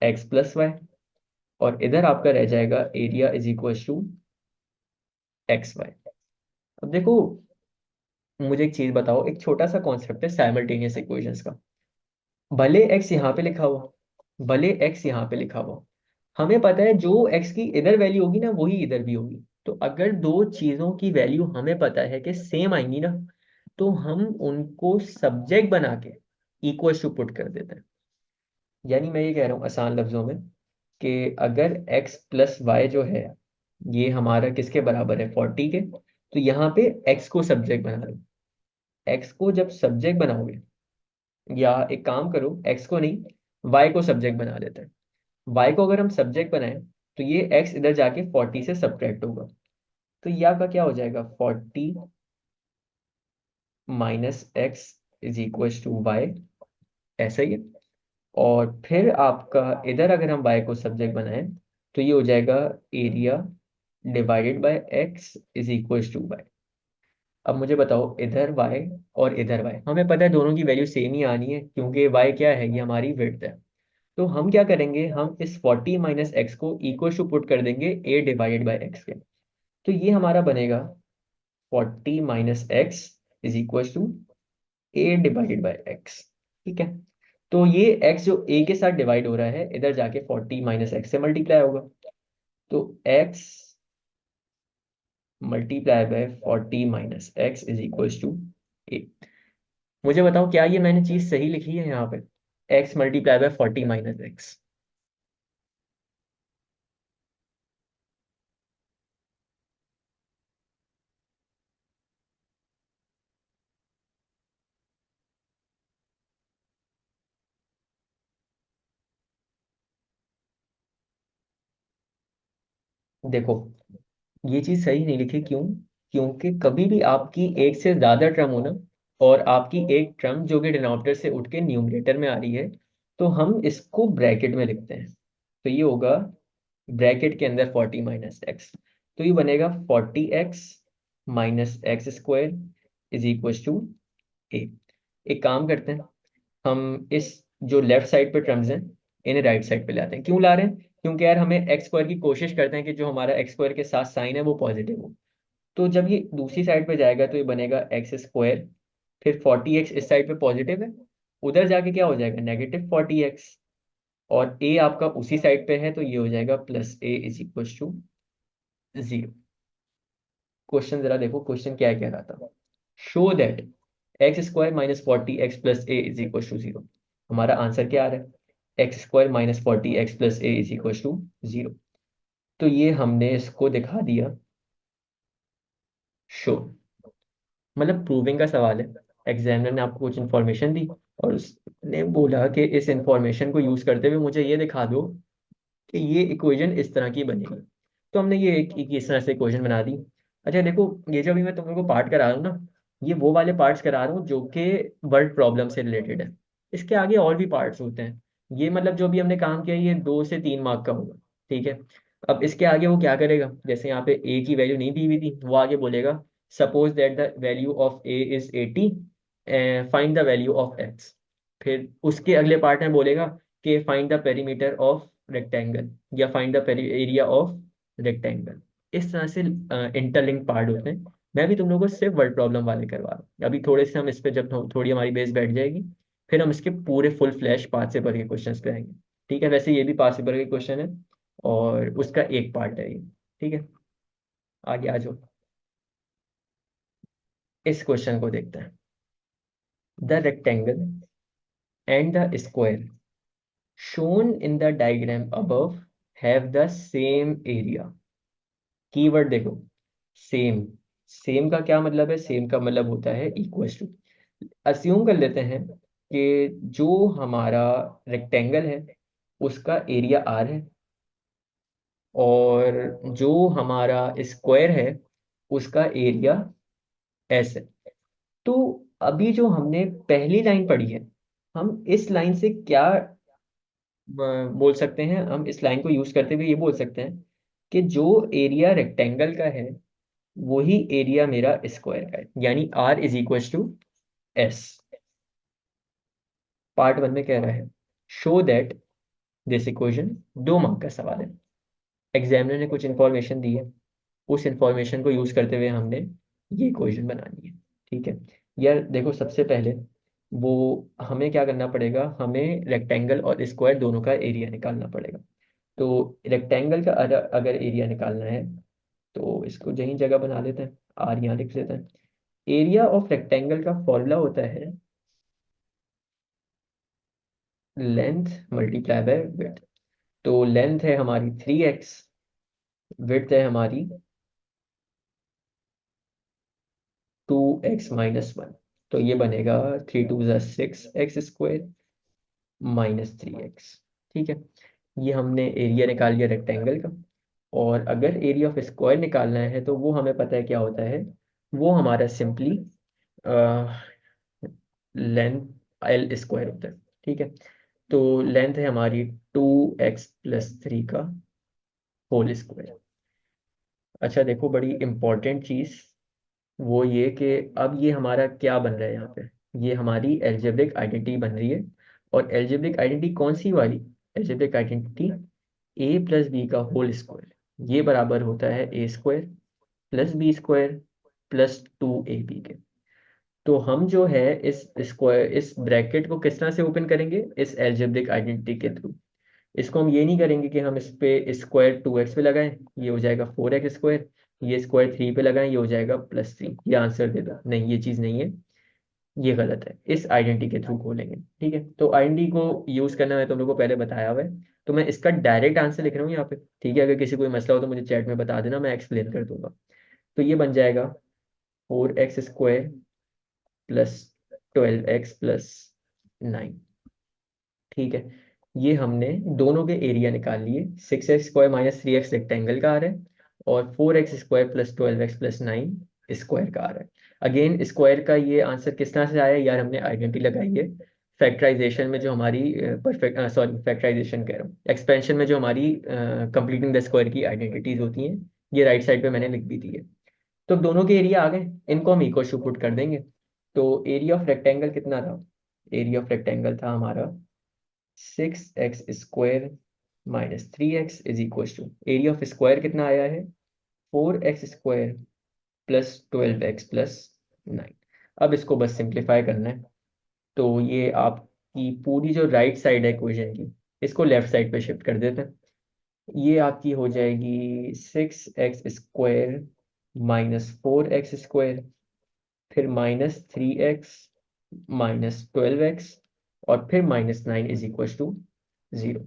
x plus y, और इधर आपका रह जाएगा area is equal to x y. अब देखो, मुझे एक चीज बताओ, एक छोटा सा कॉन्सेप्ट है साइमल्टेनियस इक्वेशंस का। भले एक्स यहाँ पे लिखा हुआ, भले एक्स यहाँ पे लिखा हुआ, हमें पता है जो एक्स की इधर वैल्यू होगी ना वही इधर भी होगी। तो अगर दो चीजों की वैल्यू हमें पता है कि सेम आएंगी ना, तो हम उनको सब्जेक्ट बना के इक्वल टू पुट कर देते हैं। यानी मैं ये कह रहा हूँ आसान लफ्जों में कि अगर x प्लस वाई जो है ये हमारा किसके बराबर है, 40 के, तो यहाँ पे x को सब्जेक्ट बना लो। x को जब सब्जेक्ट बनाओगे, या एक काम करो, x को नहीं, y को सब्जेक्ट बना लेते हैं। y को अगर हम सब्जेक्ट बनाएं तो ये x इधर जाके 40 से सब्ट्रैक्ट होगा। तो ये आपका क्या हो जाएगा, 40 minus x is equal to y, ऐसा ही है। और फिर आपका इधर अगर हम y को सब्जेक्ट बनाएं तो ये हो जाएगा area divided by x is equal to y. अब मुझे बताओ, इधर y और इधर y, हमें पता है दोनों की वैल्यू सेम ही आनी है क्योंकि y क्या है, ये हमारी विड्थ है। तो हम क्या करेंगे, हम इस 40 माइनस एक्स को इक्वल टू पुट कर देंगे a डिवाइडेड बाय x के। तो ये हमारा बनेगा 40 minus x is equal to a divided by x। ठीक है, तो ये x जो a के साथ डिवाइड हो रहा है इधर जाके 40 माइनस एक्स से मल्टीप्लाई होगा। तो x multiply by 40 minus x is equal to A. मुझे बताओ, क्या ये मैंने चीज सही लिखी है यहाँ पे, x multiply by 40 minus x? देखो, ये चीज सही नहीं लिखी, क्यों? क्योंकि कभी भी आपकी एक से ज्यादा टर्म हो ना, और आपकी एक टर्म जो कि डिनोमिनेटर से उठ के न्यूमरेटर में आ रही है, तो हम इसको ब्रैकेट में लिखते हैं। तो ये होगा ब्रैकेट के अंदर 40 माइनस एक्स, तो ये बनेगा 40x minus X square is equal to A. एक काम करते हैं, हम इस जो लेफ्ट साइड पे टर्म्स हैं इन्हें राइट साइड पे लाते हैं। क्यों ला रहे हैं? क्योंकि यार हमें एक्स स्क्वायर की कोशिश करते हैं कि जो हमारा एक्स स्क्वायर के साथ साइन है वो पॉजिटिव हो। तो जब ये दूसरी साइड पे जाएगा तो ये बनेगा एक्स स्क्वायर, फिर 40x इस साइड पे पॉजिटिव है, उधर जाके क्या हो जाएगा, नेगेटिव 40x, और a आपका उसी साइड पे है तो ये हो जाएगा plus a is equal to 0। Question जरा देखो, क्वेश्चन क्या कह रहा था, show that x square minus 40x plus a is equal to 0। हमारा आंसर क्या आ रहा है, x square minus 40x plus a is equal to 0। तो ये हमने इसको दिखा दिया, शो, मतलब प्रूविंग का सवाल है। एग्जामिनर ने आपको कुछ इन्फॉर्मेशन दी और उसने बोला कि इस इंफॉर्मेशन को यूज करते हुए मुझे ये दिखा दो कि ये इक्वेशन इस तरह की बनेगी। तो हमने ये एक इस तरह से इक्वेशन बना दी। अच्छा देखो, ये जो अभी मैं तुम लोगों को पार्ट करा रहा हूँ ना, ये वो वाले पार्ट्स करा रहा हूँ जो कि वर्ड प्रॉब्लम से रिलेटेड है। इसके आगे और भी पार्ट्स होते हैं। ये मतलब जो भी हमने काम किया ये 2 से 3 मार्क का होगा। ठीक है, अब इसके आगे वो क्या करेगा, जैसे यहाँ पे ए की वैल्यू नहीं दी हुई थी, वो आगे बोलेगा suppose that the value of A is 80, find the value of X. फिर उसके अगले पार्ट में बोलेगा कि find the perimeter of rectangle, या find the area of rectangle. इस तरह से इंटरलिंक पार्ट होते हैं। मैं भी तुम लोगों को सिर्फ वर्ड प्रॉब्लम वाले करवा रहा हूँ। अभी थोड़े से हम इस पे जब थोड़ी हमारी बेस बैठ जाएगी, फिर हम इसके पूरे फुल फ्लैश पाँच से भर के क्वेश्चंस पे आएंगे। ठीक है, वैसे ये भी 5 से भर के क्वेश्चन है और उसका एक पार्ट है ये। ठीक है, आगे आ जाओ, इस क्वेश्चन को देखते हैं। The rectangle and the square shown in the diagram above have the same area। Keyword देखो, सेम। सेम का क्या मतलब है, सेम का मतलब होता है इक्वल टू। अज्यूम कर लेते हैं कि जो हमारा रेक्टेंगल है उसका एरिया आर है, और जो हमारा स्क्वायर है उसका एरिया एस है। तो अभी जो हमने पहली लाइन पढ़ी है, हम इस लाइन से क्या बोल सकते हैं, हम इस लाइन को यूज करते हुए ये बोल सकते हैं कि जो एरिया रेक्टेंगल का है वही एरिया मेरा स्क्वायर का है, यानी r is equal to s. Part 1 में कह रहा है show that this equation, 2 mark का सवाल है। एग्जामिनर ने कुछ इंफॉर्मेशन दी है, उस इंफॉर्मेशन को यूज करते हुए हमने ये इक्वेशन बनानी है। ठीक है यार, देखो सबसे पहले वो हमें क्या करना पड़ेगा, हमें रेक्टेंगल और स्क्वायर दोनों का एरिया निकालना पड़ेगा। तो रेक्टेंगल का अगर एरिया निकालना है तो इसको यही जगह बना लेते हैं, आर यहाँ लिख लेते हैं। एरिया ऑफ रेक्टेंगल का फॉर्मूला होता है लेंथ मल्टीप्लाई बाय विड्थ। तो लेंथ है हमारी 3x, विड्थ है हमारी 2x-1। तो ये बनेगा 3 × 2 = 6x² -3x। ठीक है, ये हमने एरिया निकाल लिया रेक्टेंगल का। और अगर एरिया ऑफ स्क्वायर निकालना है तो वो हमें पता है क्या होता है, वो हमारा सिंपली लेंथ L² होता है। ठीक है, तो लेंथ है हमारी 2x+3 का होल स्क्वायर। अच्छा देखो, बड़ी इंपॉर्टेंट चीज वो ये कि अब ये हमारा क्या बन रहा है यहाँ पे, ये हमारी एल्जेब्रिक आइडेंटिटी बन रही है। और एल्जेब्रिक आइडेंटिटी कौन सी वाली, एल्जेब्रिक आइडेंटिटी a+b का होल स्क्वायर, ये बराबर होता है a² + b² + 2ab के। तो हम जो है इस स्क्वायर, इस ब्रैकेट को किस तरह से ओपन करेंगे, इस एल्जेब्रिक आइडेंटिटी के थ्रू। इसको हम ये नहीं करेंगे कि हम इस पे स्क्वायर 2x पे लगाएं, ये हो जाएगा 4x², ये स्क्वायर 3 पे लगाएं, ये हो जाएगा +3, ये आंसर दे दो। नहीं, ये चीज़ नहीं है, ये गलत है। इस आइडेंटिटी के थ्रू खोलेंगे। ठीक है, तो आइडेंटिटी को यूज करना मैं तुम लोगों को पहले बताया हुआ है, तो मैं इसका डायरेक्ट आंसर लिख रहा हूँ यहाँ पे। ठीक है, अगर किसी कोई मसला हो तो मुझे चैट में बता देना, मैं एक्सप्लेन कर दूंगा। तो ये बन जाएगा 4x² + 12x + 9। ठीक है, ये हमने दोनों के एरिया निकाल लिए। 6x² -3x रेक्टेंगल का आ रहा है, और 4x² + 12x + 9 स्क्वायर का आ रहा है। अगेन स्क्वायर का ये आंसर किस तरह से आया यार, हमने आइडेंटिटी लगाई है फैक्टराइजेशन में, जो हमारी परफेक्ट सॉरी फैक्टराइजेशन कह रहा हूँ, एक्सपेंशन में जो हमारी कंप्लीटिंग द स्क्वायर की आइडेंटिटीज होती हैं, ये राइट साइड पे मैंने लिख भी दी है। तो दोनों के एरिया आ गए, इनको हम इक्वल टू पुट कर देंगे। तो एरिया ऑफ रेक्टेंगल कितना था, एरिया ऑफ रेक्टेंगल था हमारा 6x² -3x area of square कितना आया है, 4x² + 12x + 9। अब इसको बस सिंप्लीफाई करना है। तो ये आपकी पूरी जो राइट साइड है इक्वेशन की, इसको लेफ्ट साइड पे शिफ्ट कर देते हैं। ये आपकी हो जाएगी 6x² -4x², फिर -3x -12x, और फिर -9 = 0।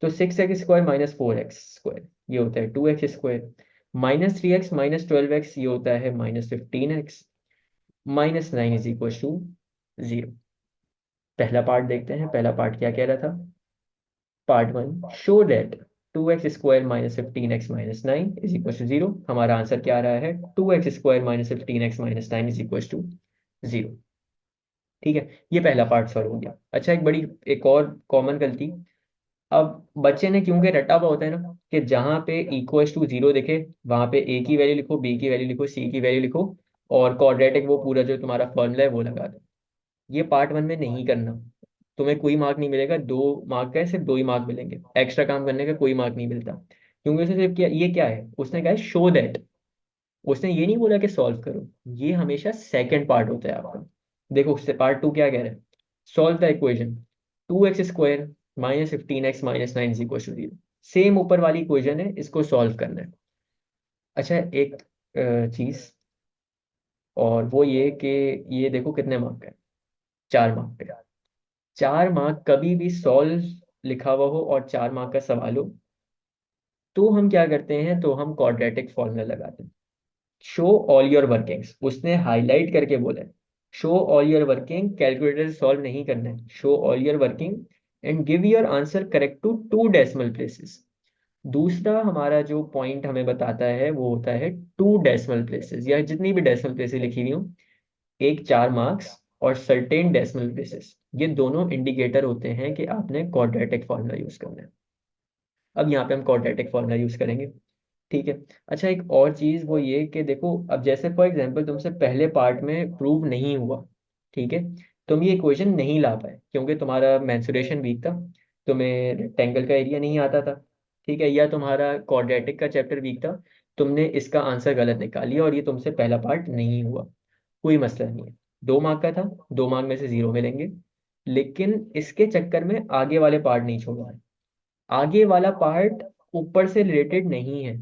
तो 6x² -4x² ये होता है 2x², -3x -12x ये होता है -15x, -9 = 0। पहला पार्ट देखते हैं, पहला पार्ट क्या कह रहा था। Part 1, show that 2x² -15x -9 = 0। हमारा आंसर क्या आ रहा है, 2x² -15x -9 = 0। ठीक है, ये पहला पार्ट सॉल्व हो गया। अच्छा, एक और कॉमन गलती, अब बच्चे ने क्योंकि रटा हुआ होता है ना कि जहां पे =0 दिखे वहां पे a की वैल्यू लिखो, b की वैल्यू लिखो, c की वैल्यू लिखो, और क्वाड्रेटिक वो पूरा जो तुम्हारा फॉर्मूला है वो लगा दो। ये पार्ट 1 में नहीं करना, तुम्हें कोई मार्क नहीं मिलेगा, 2 मार्क का है, सिर्फ 2 ही मार्क मिलेंगे, एक्स्ट्रा काम करने का कोई मार्क नहीं मिलता। क्योंकि उसने सिर्फ किया, ये क्या है, उसने कहा है शो दैट, उसने ये नहीं बोला कि सॉल्व करो। ये हमेशा सेकंड पार्ट होता है आपका। देखो उससे पार्ट 2 क्या कह रहा है, solve the equation 2x² -15x -9 = 0। Same ऊपर वाली इक्वेशन है, इसको सॉल्व करना है। अच्छा, एक चीज और वो ये कि ये देखो कितने मार्क का है, 4 मार्क का। 4 मार्क कभी भी सॉल्व लिखा हुआ हो और 4 मार्क का सवाल हो, तो हम क्या करते हैं, तो हम क्वाड्रेटिक फॉर्मूला लगाते हैं। शो ऑल योर वर्किंग्स, उसने हाईलाइट करके बोला है, show all your working, calculator से सॉल्व नहीं करना है, show all your working and give your answer correct to 2 decimal places. दूसरा हमारा जो पॉइंट हमें बताता है वो होता है 2 डेसिमल प्लेसेस, या जितनी भी डेसिमल प्लेसेस लिखी हुई हूँ, एक 4 मार्क्स और सर्टेन डेसिमल प्लेसेस, ये दोनों इंडिकेटर होते हैं कि आपने क्वाड्रेटिक फॉर्मूला यूज करना है। अब यहाँ पे हम क्वाड्रेटिक फॉर्मूला यूज करेंगे। ठीक है, अच्छा एक और चीज वो ये कि देखो, अब जैसे फॉर एग्जांपल तुमसे पहले पार्ट में प्रूव नहीं हुआ, ठीक है, तुम ये इक्वेशन नहीं ला पाए क्योंकि तुम्हारा मेंसुरेशन वीक था, तुम्हें रेक्टेंगल का एरिया नहीं आता था, ठीक है, या तुम्हारा क्वाड्रेटिक का चैप्टर वीक था, तुमने इसका आंसर गलत निकाल लिया और ये तुमसे पहला पार्ट नहीं हुआ। कोई मसला नहीं है, 2 मार्क का था, 2 मार्क में से 0 मिलेंगे। लेकिन इसके चक्कर में आगे वाले पार्ट नहीं छोड़ा है। आगे वाला पार्ट ऊपर से रिलेटेड नहीं है।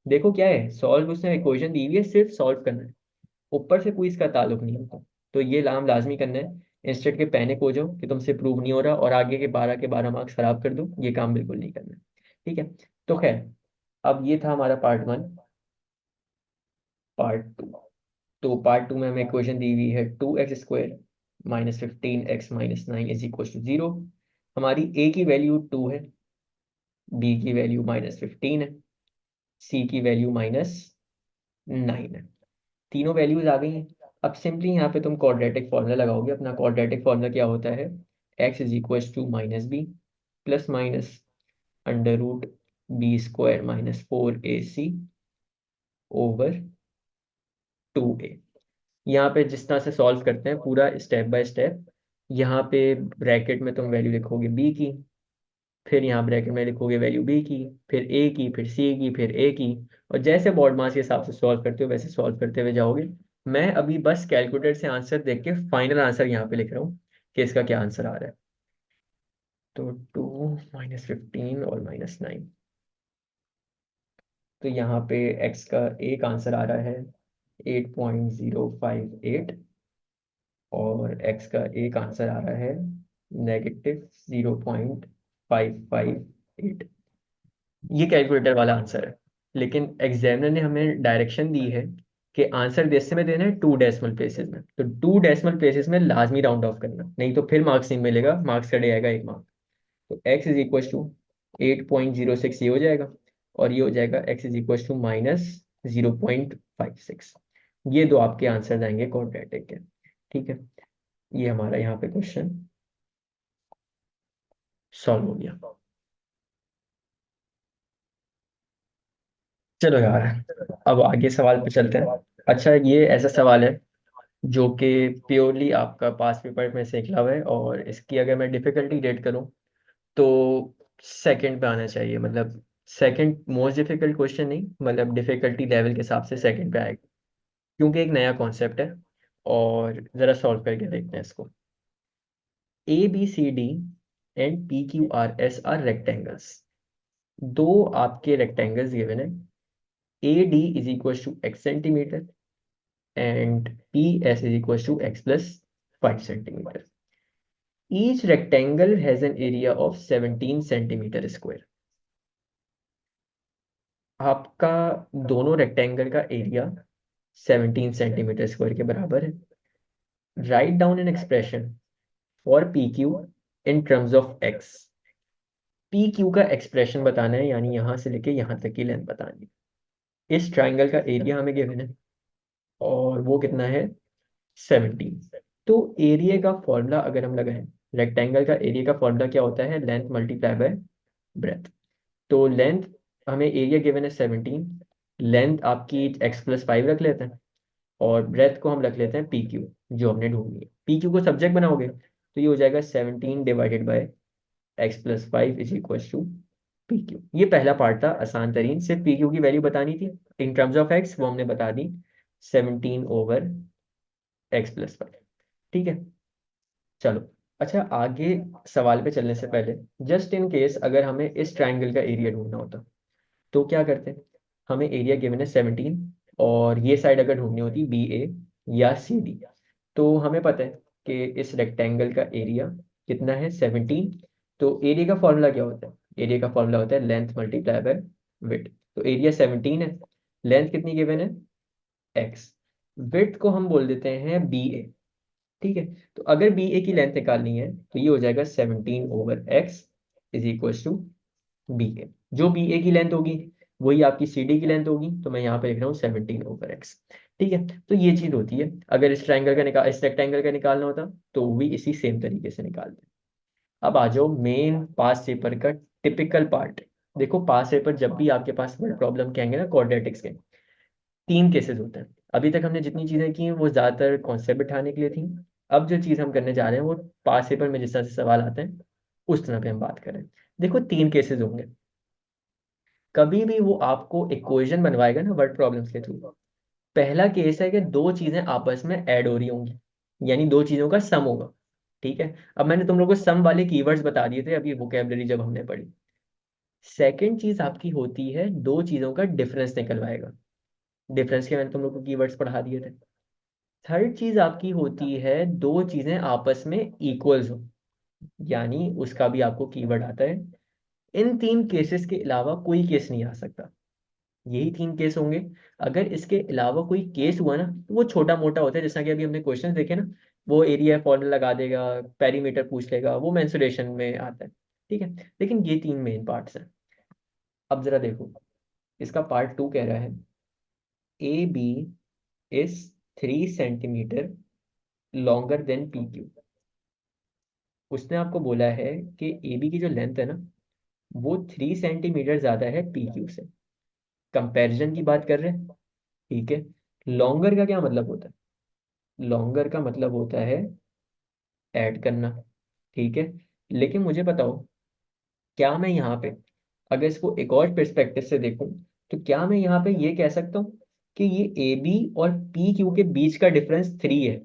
देखो क्या है, सॉल्व उसने इक्वेशन दी हुई है, सिर्फ सॉल्व करना है, ऊपर से कोई इसका ताल्लुक नहीं होता। तो ये लाम लाजमी करना है, इंस्टेड के पैनिक हो जाओ कि तुमसे प्रूव नहीं हो रहा और आगे के 12 मार्क्स खराब कर दो, ये काम बिल्कुल नहीं करना है। ठीक है, तो खैर, अब ये था हमारा पार्ट 1। पार्ट 2, तो पार्ट 2 में हमें इक्वेशन दी हुई है 2x² -15x - 9 = 0। हमारी a की वैल्यू 2 है, b की वैल्यू -15 है, c की वैल्यू -9 है। तीनों वैल्यूज आ गई हैं। अब सिंपली यहाँ पे तुम क्वाड्रेटिक फॉर्मूला लगाओगे। अपना क्वाड्रेटिक फॉर्मूला क्या होता है? x = -b plus minus √b² -4ac over 2a। यहाँ पे जिस तरह से सॉल्व करते हैं पूरा स्टेप बाय स्टेप, यहाँ पे ब्रैकेट में तुम वैल्यू लिखोगे b की, फिर यहाँ ब्रैकेट में लिखोगे वैल्यू b की, फिर a की, फिर c की, फिर a की, और जैसे बॉड मास के हिसाब से सॉल्व करते हो वैसे सॉल्व करते हुए जाओगे। मैं अभी बस कैलकुलेटर से आंसर देख के फाइनल आंसर यहाँ पे लिख रहा हूँ कि इसका क्या आंसर आ रहा है। तो 2 -15 और -9, तो यहाँ पे x का एक आंसर आ रहा है 8.058, और x का एक आंसर आ रहा है -0.558। ये कैलकुलेटर वाला आंसर है। लेकिन एग्जामिनर ने हमें डायरेक्शन दी है कि आंसर जैसे में देना है 2 डेसिमल प्लेसेस में, तो 2 डेसिमल प्लेसेस में लाजमी राउंड ऑफ करना, नहीं तो फिर मार्क्स नहीं मिलेगा, मार्क्स कट जाएगा 1 मार्क। तो x = 8.06 ये हो जाएगा, और ये हो जाएगा x = -0.56। ये दो आपके आंसर आएंगे क्वाड्रेटिक के। ठीक है, ये हमारा यहाँ पे क्वेश्चन सॉल्व हो गया। चलो यार, अब आगे सवाल पे चलते हैं। अच्छा, ये ऐसा सवाल है जो कि प्योरली आपका पास पेपर में से निकला हुआ है, और इसकी अगर मैं डिफिकल्टी रेट करूं तो सेकंड पे आना चाहिए, मतलब सेकंड मोस्ट डिफिकल्ट क्वेश्चन नहीं, मतलब डिफिकल्टी लेवल के हिसाब से सेकंड पे आएगा, क्योंकि एक नया कॉन्सेप्ट है। और ज़रा सॉल्व करके देखते हैं इसको। ABCD and PQRS are rectangles. दो आपके रेक्टेंगल्स गिवन है, AD = x cm and PS = x + 5 cm. Each rectangle has an area of 17 centimeter square. आपका दोनों रेक्टेंगल का एरिया 17 सेंटीमीटर स्क्वायर के बराबर है। Write down an expression for PQ in terms of x। PQ का expression बताना है, यानी यहाँ से लेके यहाँ तक की लेंथ बतानी है। इस ट्राइंगल का एरिया हमें गिवन है, और वो कितना है? 17। तो एरिया का फॉर्मूला अगर हम लगाएं, रेक्टेंगल का एरिया का फॉर्मूला क्या होता है? Length multiply by breath. तो लेंथ, हमें एरिया गिवन है 17, लेंथ आपकी x + 5 रख लेते हैं, और ब्रेथ को हम रख लेते हैं PQ, जो हमने ढूंढनी है। PQ को सब्जेक्ट बनाओगे तो ये हो जाएगा 17 डिवाइडेड बाय x + 5 = PQ। ये पहला पार्ट था आसान तरीन, सिर्फ PQ की वैल्यू बतानी थी इन टर्म्स ऑफ x, वो हमने बता दी 17/x + 5। ठीक है, चलो। अच्छा, आगे सवाल पे चलने से पहले, जस्ट इन केस अगर हमें इस ट्राइंगल का एरिया ढूंढना होता तो क्या करते हैं? हमें एरिया गिवन है 17, और ये साइड अगर ढूंढनी होती BA या CD, तो हमें पता है कि इस रेक्टेंगल का एरिया कितना है? 17। तो एरिया का फॉर्मूला क्या होता है? एरिया का फॉर्मूला होता है लेंथ मल्टीप्लाई बाय विड्थ। तो एरिया 17 है, लेंथ कितनी गिवन है? x। विड्थ को हम बोल देते हैं BA। ठीक है, तो अगर BA की लेंथ निकालनी है तो ये हो जाएगा 17/x = BA। जो BA की लेंथ होगी वही आपकी CD की लेंथ होगी, तो मैं यहाँ पे लिख रहा हूँ 17/x। ठीक है, तो ये चीज होती है। अगर इस रेक्टेंगल का निकालना होता तो वो भी इसी सेम तरीके से निकालते। अब आ जाओ मेन पास पेपर का टिपिकल पार्ट। देखो, पास पेपर जब भी आपके पास वर्ड प्रॉब्लम कहेंगे ना क्वाड्रेटिक्स के, 3 केसेस होते हैं। अभी तक हमने जितनी चीजें की हैं वो ज्यादातर कॉन्सेप्ट बिठाने के लिए थी, अब जो चीज हम करने जा रहे हैं वो पास पेपर में जिस तरह से सवाल आते हैं उस तरह पे हम बात करें। देखो 3 केसेस होंगे। कभी भी वो आपको इक्वेशन बनवाएगा ना वर्ड प्रॉब्लम्स के थ्रू। पहला केस है कि दो चीजें आपस में ऐड हो रही होंगी, यानी दो चीजों का सम होगा। ठीक है, अब मैंने तुम लोगों को सम वाले कीवर्ड्स बता दिए थे अभी वोकेबलरी जब हमने पढ़ी। सेकंड चीज आपकी होती है दो चीजों का डिफरेंस निकलवाएगा। डिफरेंस के मैंने तुम लोग को कीवर्ड्स पढ़ा दिए थे। थर्ड चीज आपकी होती है दो चीजें आपस में इक्वल्स हो, यानी उसका भी आपको कीवर्ड आता है। इन 3 केसेस के अलावा कोई केस नहीं आ सकता। यही 3 केस होंगे। अगर इसके अलावा कोई केस हुआ ना तो वो छोटा मोटा होता है, जैसा कि अभी हमने क्वेश्चन देखे ना। वो एरिया फॉर्मूला लगा देगा, पेरीमीटर पूछ लेगा, वो मेंसुरेशन में आता है। ठीक है, लेकिन ये 3 मेन पार्ट्स हैं। अब जरा देखो, इसका पार्ट 2 कह रहा है A B is 3 centimetre longer than P Q. उसने आपको बोला है कि ए बी की जो लेंथ है ना वो 3 सेंटीमीटर ज्यादा है पी क्यू से। कंपैरिजन की बात कर रहे हैं। ठीक है, लॉन्गर का क्या मतलब होता है? लॉन्गर का मतलब होता है ऐड करना। ठीक है, लेकिन मुझे बताओ, क्या मैं यहाँ पे अगर इसको एक और पर्सपेक्टिव से देखूं तो क्या मैं यहाँ पे ये कह सकता हूँ कि ये ए बी और पी क्यू के बीच का डिफरेंस 3 है?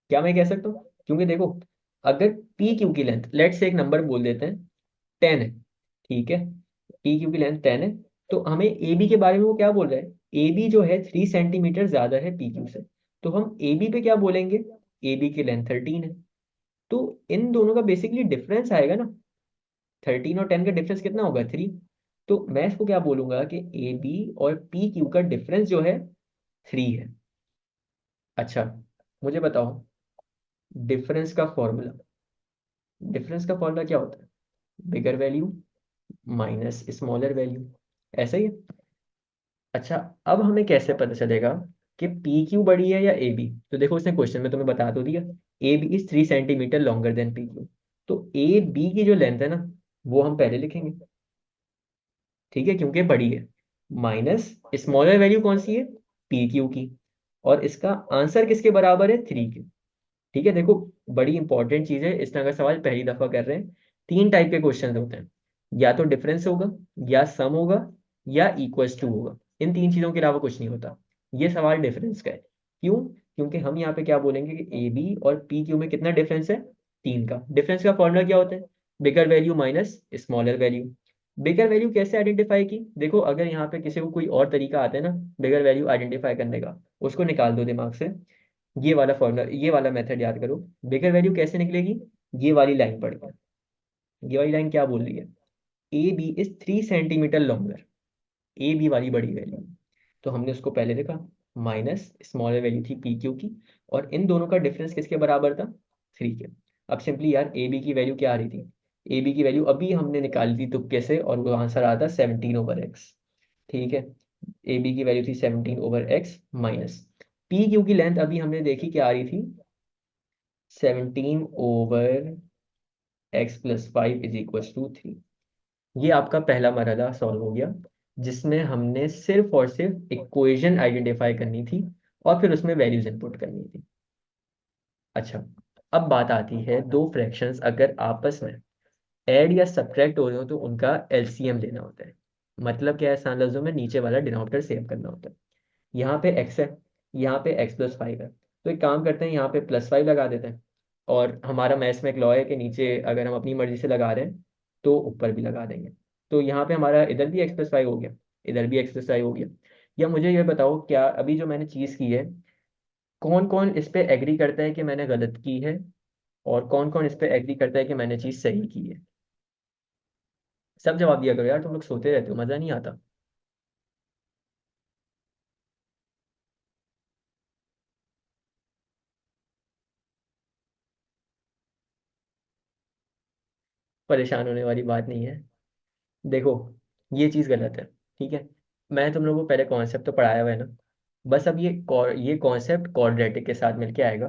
क्या मैं कह सकता हूँ? क्योंकि देखो, अगर पी क्यू की लेंथ लेट से एक नंबर बोल देते हैं 10 है। ठीक है, पी क्यू की लेंथ 10 है। तो हमें ए बी के बारे में वो क्या बोल रहा है? ए बी जो है 3 सेंटीमीटर ज्यादा है पी क्यू से। तो हम ए बी पे क्या बोलेंगे? ए बी की लेंथ 13 है। तो इन दोनों का बेसिकली डिफरेंस आएगा ना। 13 और 10 का डिफरेंस कितना होगा? 3। तो मैं इसको क्या बोलूंगा कि ए बी और पी क्यू का डिफरेंस जो है 3 है। अच्छा, मुझे बताओ, डिफरेंस का फॉर्मूला, डिफरेंस का फॉर्मूला क्या होता है? बिगर वैल्यू माइनस स्मॉलर वैल्यू, ऐसा ही है। अच्छा, अब हमें कैसे पता चलेगा कि पी क्यू बड़ी है या ए बी? तो देखो, उसने क्वेश्चन में तुम्हें बता तो दिया A B is 3 centimetre longer than P Q. तो ए बी की जो लेंथ है ना वो हम पहले लिखेंगे। ठीक है, क्योंकि बड़ी है। माइनस स्मॉलर वैल्यू कौन सी है? पी क्यू की। और इसका आंसर किसके बराबर है? 3 के। ठीक है, देखो, बड़ी इंपॉर्टेंट चीज है, इस तरह का सवाल पहली दफा कर रहे हैं। 3 टाइप के क्वेश्चन होते हैं, या तो डिफरेंस होगा, या सम होगा, या इक्वल्स टू होगा। इन 3 चीजों के अलावा कुछ नहीं होता। ये सवाल डिफरेंस का है। क्यों? क्योंकि हम यहाँ पे क्या बोलेंगे कि ए बी और पी क्यू में कितना डिफरेंस है? 3 का। डिफरेंस का फॉर्मूला क्या होता है? बिगर वैल्यू माइनस स्मॉलर वैल्यू। बिगर वैल्यू कैसे आइडेंटिफाई की? देखो, अगर यहाँ पे किसी को कोई और तरीका आता है ना बिगर वैल्यू आइडेंटिफाई करने का, उसको निकाल दो दिमाग से। ये वाला फॉर्मूला, ये वाला मेथड याद करो। बिगर वैल्यू कैसे निकलेगी? ये वाली लाइन पढ़ के। ये वाली लाइन क्या बोल रही है? A B is 3 centimetre longer. A B वाली बड़ी वैल्यू, तो हमने उसको पहले लिखा। माइनस स्मॉलर वैल्यू थी पी क्यू की। और इन दोनों का डिफरेंस किसके बराबर था? 3 के। अब सिंपली यार, ए बी की वैल्यू क्या आ रही थी? ए बी की वैल्यू अभी हमने निकाली थी तुक्के से, और वो आंसर आता 17/x। ठीक है, ए बी की वैल्यू थी 17/x माइनस पी क्यू की लेंथ अभी हमने देखी क्या आ रही थी? 17/x+5 = 3। ये आपका पहला मरहला सॉल्व हो गया, जिसमें हमने सिर्फ और सिर्फ इक्वेशन आइडेंटिफाई करनी थी और फिर उसमें वैल्यूज इनपुट करनी थी। अच्छा, अब बात आती है दो फ्रैक्शंस अगर आपस में ऐड या सब्ट्रैक्ट हो रहे हो तो उनका एलसीएम लेना होता है। मतलब क्या है? आसान लफ्जों में नीचे वाला डिनोमिनेटर सेव करना होता है। यहाँ पे x है, यहाँ पे x+5 है। तो एक काम करते हैं, यहाँ पे +5 लगा देते हैं। और हमारा मैथ्स में एक लॉ है कि नीचे अगर हम अपनी मर्जी से लगा रहे हैं तो ऊपर भी लगा देंगे। तो यहाँ पे हमारा इधर भी x+5 हो गया, इधर भी x+5 हो गया। या मुझे ये बताओ, क्या अभी जो मैंने चीज़ की है, कौन कौन इस पे एग्री करता है कि मैंने गलत की है, और कौन कौन इस पे एग्री करता है कि मैंने चीज़ सही की है? सब जवाब दिया करो यार, तुम लोग सोते रहते हो, मज़ा नहीं आता। परेशान होने वाली बात नहीं है। देखो, ये चीज़ गलत है। ठीक है, मैं तुम लोगों को पहले कॉन्सेप्ट तो पढ़ाया हुआ है ना। बस अब ये कॉन्सेप्ट क्वाड्रेटिक के साथ मिलके आएगा।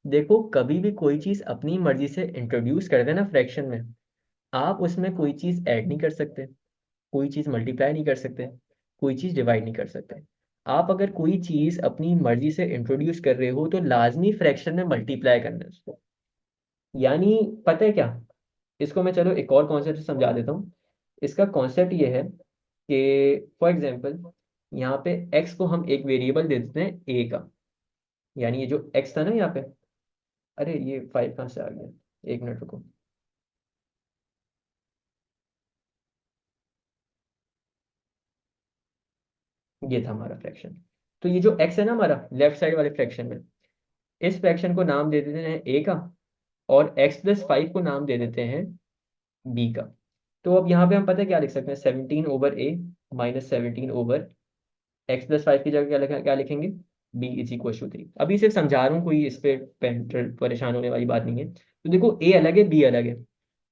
देखो, कभी भी कोई चीज़ अपनी मर्जी से इंट्रोड्यूस कर देना फ्रैक्शन में, आप उसमें कोई चीज़ ऐड नहीं कर सकते, कोई चीज़ मल्टीप्लाई नहीं कर सकते, कोई चीज़ डिवाइड नहीं कर सकते। आप अगर कोई चीज अपनी मर्जी से इंट्रोड्यूस कर रहे हो तो लाजमी फ्रैक्शन में मल्टीप्लाई करना है उसको। यानी पता है क्या, इसको मैं चलो एक और कॉन्सेप्ट से समझा देता हूँ। इसका कॉन्सेप्ट ये है कि फॉर एग्जांपल यहाँ पे x को हम एक वेरिएबल दे देते हैं a का। यानी ये जो x था ना यहाँ पे, अरे ये फाइव कहाँ से आ गया, एक मिनट रुको। ये था हमारा फ्रैक्शन। तो ये जो x है ना हमारा लेफ्ट साइड वाले फ्रैक्शन में, इस फ्रैक्शन को नाम दे देते हैं a का, और x+5 को नाम दे देते हैं b का। तो अब यहाँ पे हम पता है क्या लिख सकते हैं, 17/a - 17/, x+5 की जगह क्या लिखेंगे, b = 3। अभी सिर्फ समझा रहा हूँ, कोई इस पे परेशान होने वाली बात नहीं है। तो देखो a अलग है, b अलग है।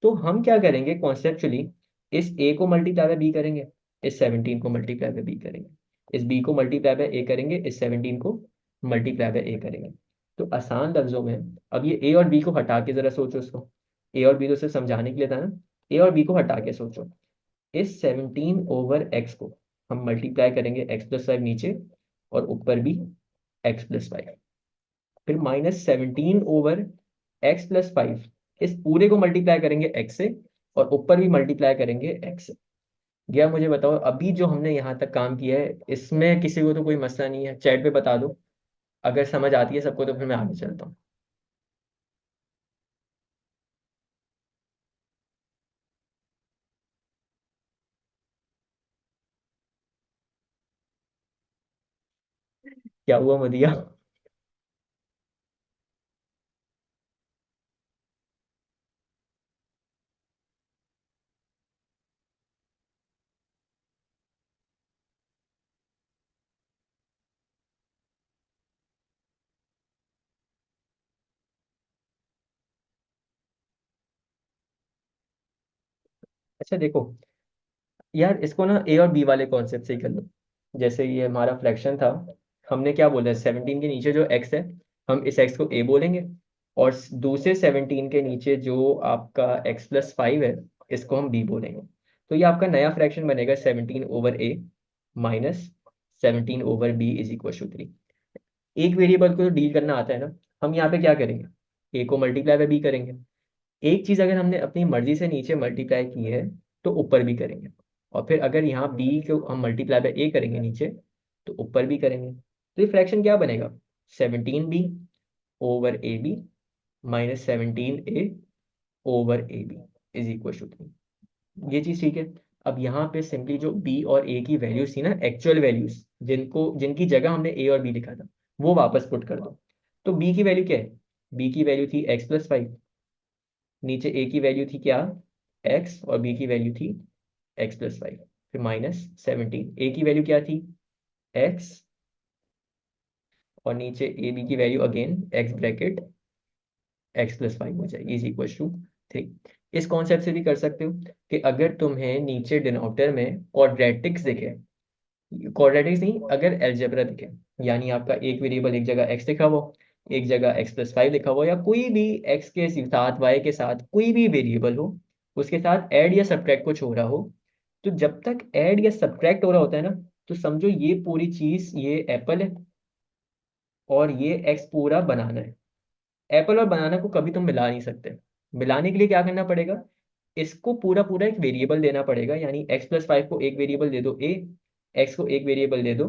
तो हम क्या करेंगे कॉन्सेप्चुअली, इस a को मल्टीप्लाई बाय b करेंगे, इस 17 को मल्टीप्लाई बाय b करेंगे, इस b को मल्टीप्लाई बाय a करेंगे, इस 17 को मल्टीप्लाई बाय a करेंगे। तो आसान लफ्जों में, अब ये a और b को हटा के जरा सोचो उसको। a और b तो सिर्फ समझाने के लिए था ना, a और b को हटा के सोचो। इस 17/x को हम मल्टीप्लाई करेंगे x+5 नीचे, और ऊपर भी x+5। फिर -17/x+5, इस पूरे को मल्टीप्लाई करेंगे x से, और ऊपर भी मल्टीप्लाई करेंगे x से। गया, मुझे बताओ अभी जो हमने यहाँ तक काम किया है इसमें किसी को तो कोई मसला नहीं है, चैट पे बता दो। अगर समझ आती है सबको तो फिर मैं आगे चलता हूँ। क्या हुआ मदिया? अच्छा देखो यार, इसको ना ए और बी वाले कॉन्सेप्ट से ही कर लो। जैसे ये हमारा फ्रैक्शन था, हमने क्या बोला, 17 के नीचे जो x है, हम इस x को a बोलेंगे, और दूसरे 17 के नीचे जो आपका x+5 है, इसको हम b बोलेंगे। तो ये आपका नया फ्रैक्शन बनेगा 17/a - 17/b = 3। एक वेरिएबल को तो डील करना आता है ना, हम यहाँ पे क्या करेंगे, a को मल्टीप्लाई बाय b करेंगे। एक चीज अगर हमने अपनी मर्जी से नीचे मल्टीप्लाई की है तो ऊपर भी करेंगे, और फिर अगर यहाँ b को हम मल्टीप्लाई बाय a करेंगे नीचे, तो ऊपर भी करेंगे। तो ये फ्रैक्शन क्या बनेगा, 17b/ab -17a/ab ये चीज ठीक है। अब यहाँ पे सिंपली जो b और a की वैल्यूज थी ना, एक्चुअल वैल्यूज, जिनकी जगह हमने a और b लिखा था, वो वापस पुट कर दो। तो b की वैल्यू क्या है, b की वैल्यू थी x+5, नीचे a की वैल्यू थी क्या, x, और b की वैल्यू थी x+5। फिर -17, a की वैल्यू क्या थी, x, और नीचे ए बी की value again x bracket x+5 हो जाएगी = 3। इस कॉन्सेप्ट से भी कर सकते हो कि अगर तुम्हें नीचे डिनोमिनेटर में क्वाड्रेटिक्स दिखे, क्वाड्रेटिक्स नहीं, अगर अलजेब्रा दिखे, यानी आपका एक वेरिएबल एक जगह x लिखा हुआ, एक जगह x+5 लिखा हुआ, या कोई भी x के साथ y के साथ कोई भी वेरिएबल हो, उसके साथ ऐड या सब्ट्रैक्ट कुछ हो रहा हो, तो जब तक ऐड या सब्ट्रैक्ट हो रहा होता है ना, तो समझो ये पूरी चीज, ये एप्पल है और ये एक्स पूरा बनाना है। एप्पल और बनाना को कभी तुम मिला नहीं सकते। मिलाने के लिए क्या करना पड़ेगा, इसको पूरा पूरा एक वेरिएबल देना पड़ेगा, यानी x+5 को एक वेरिएबल दे दो a, x को एक वेरिएबल दे दो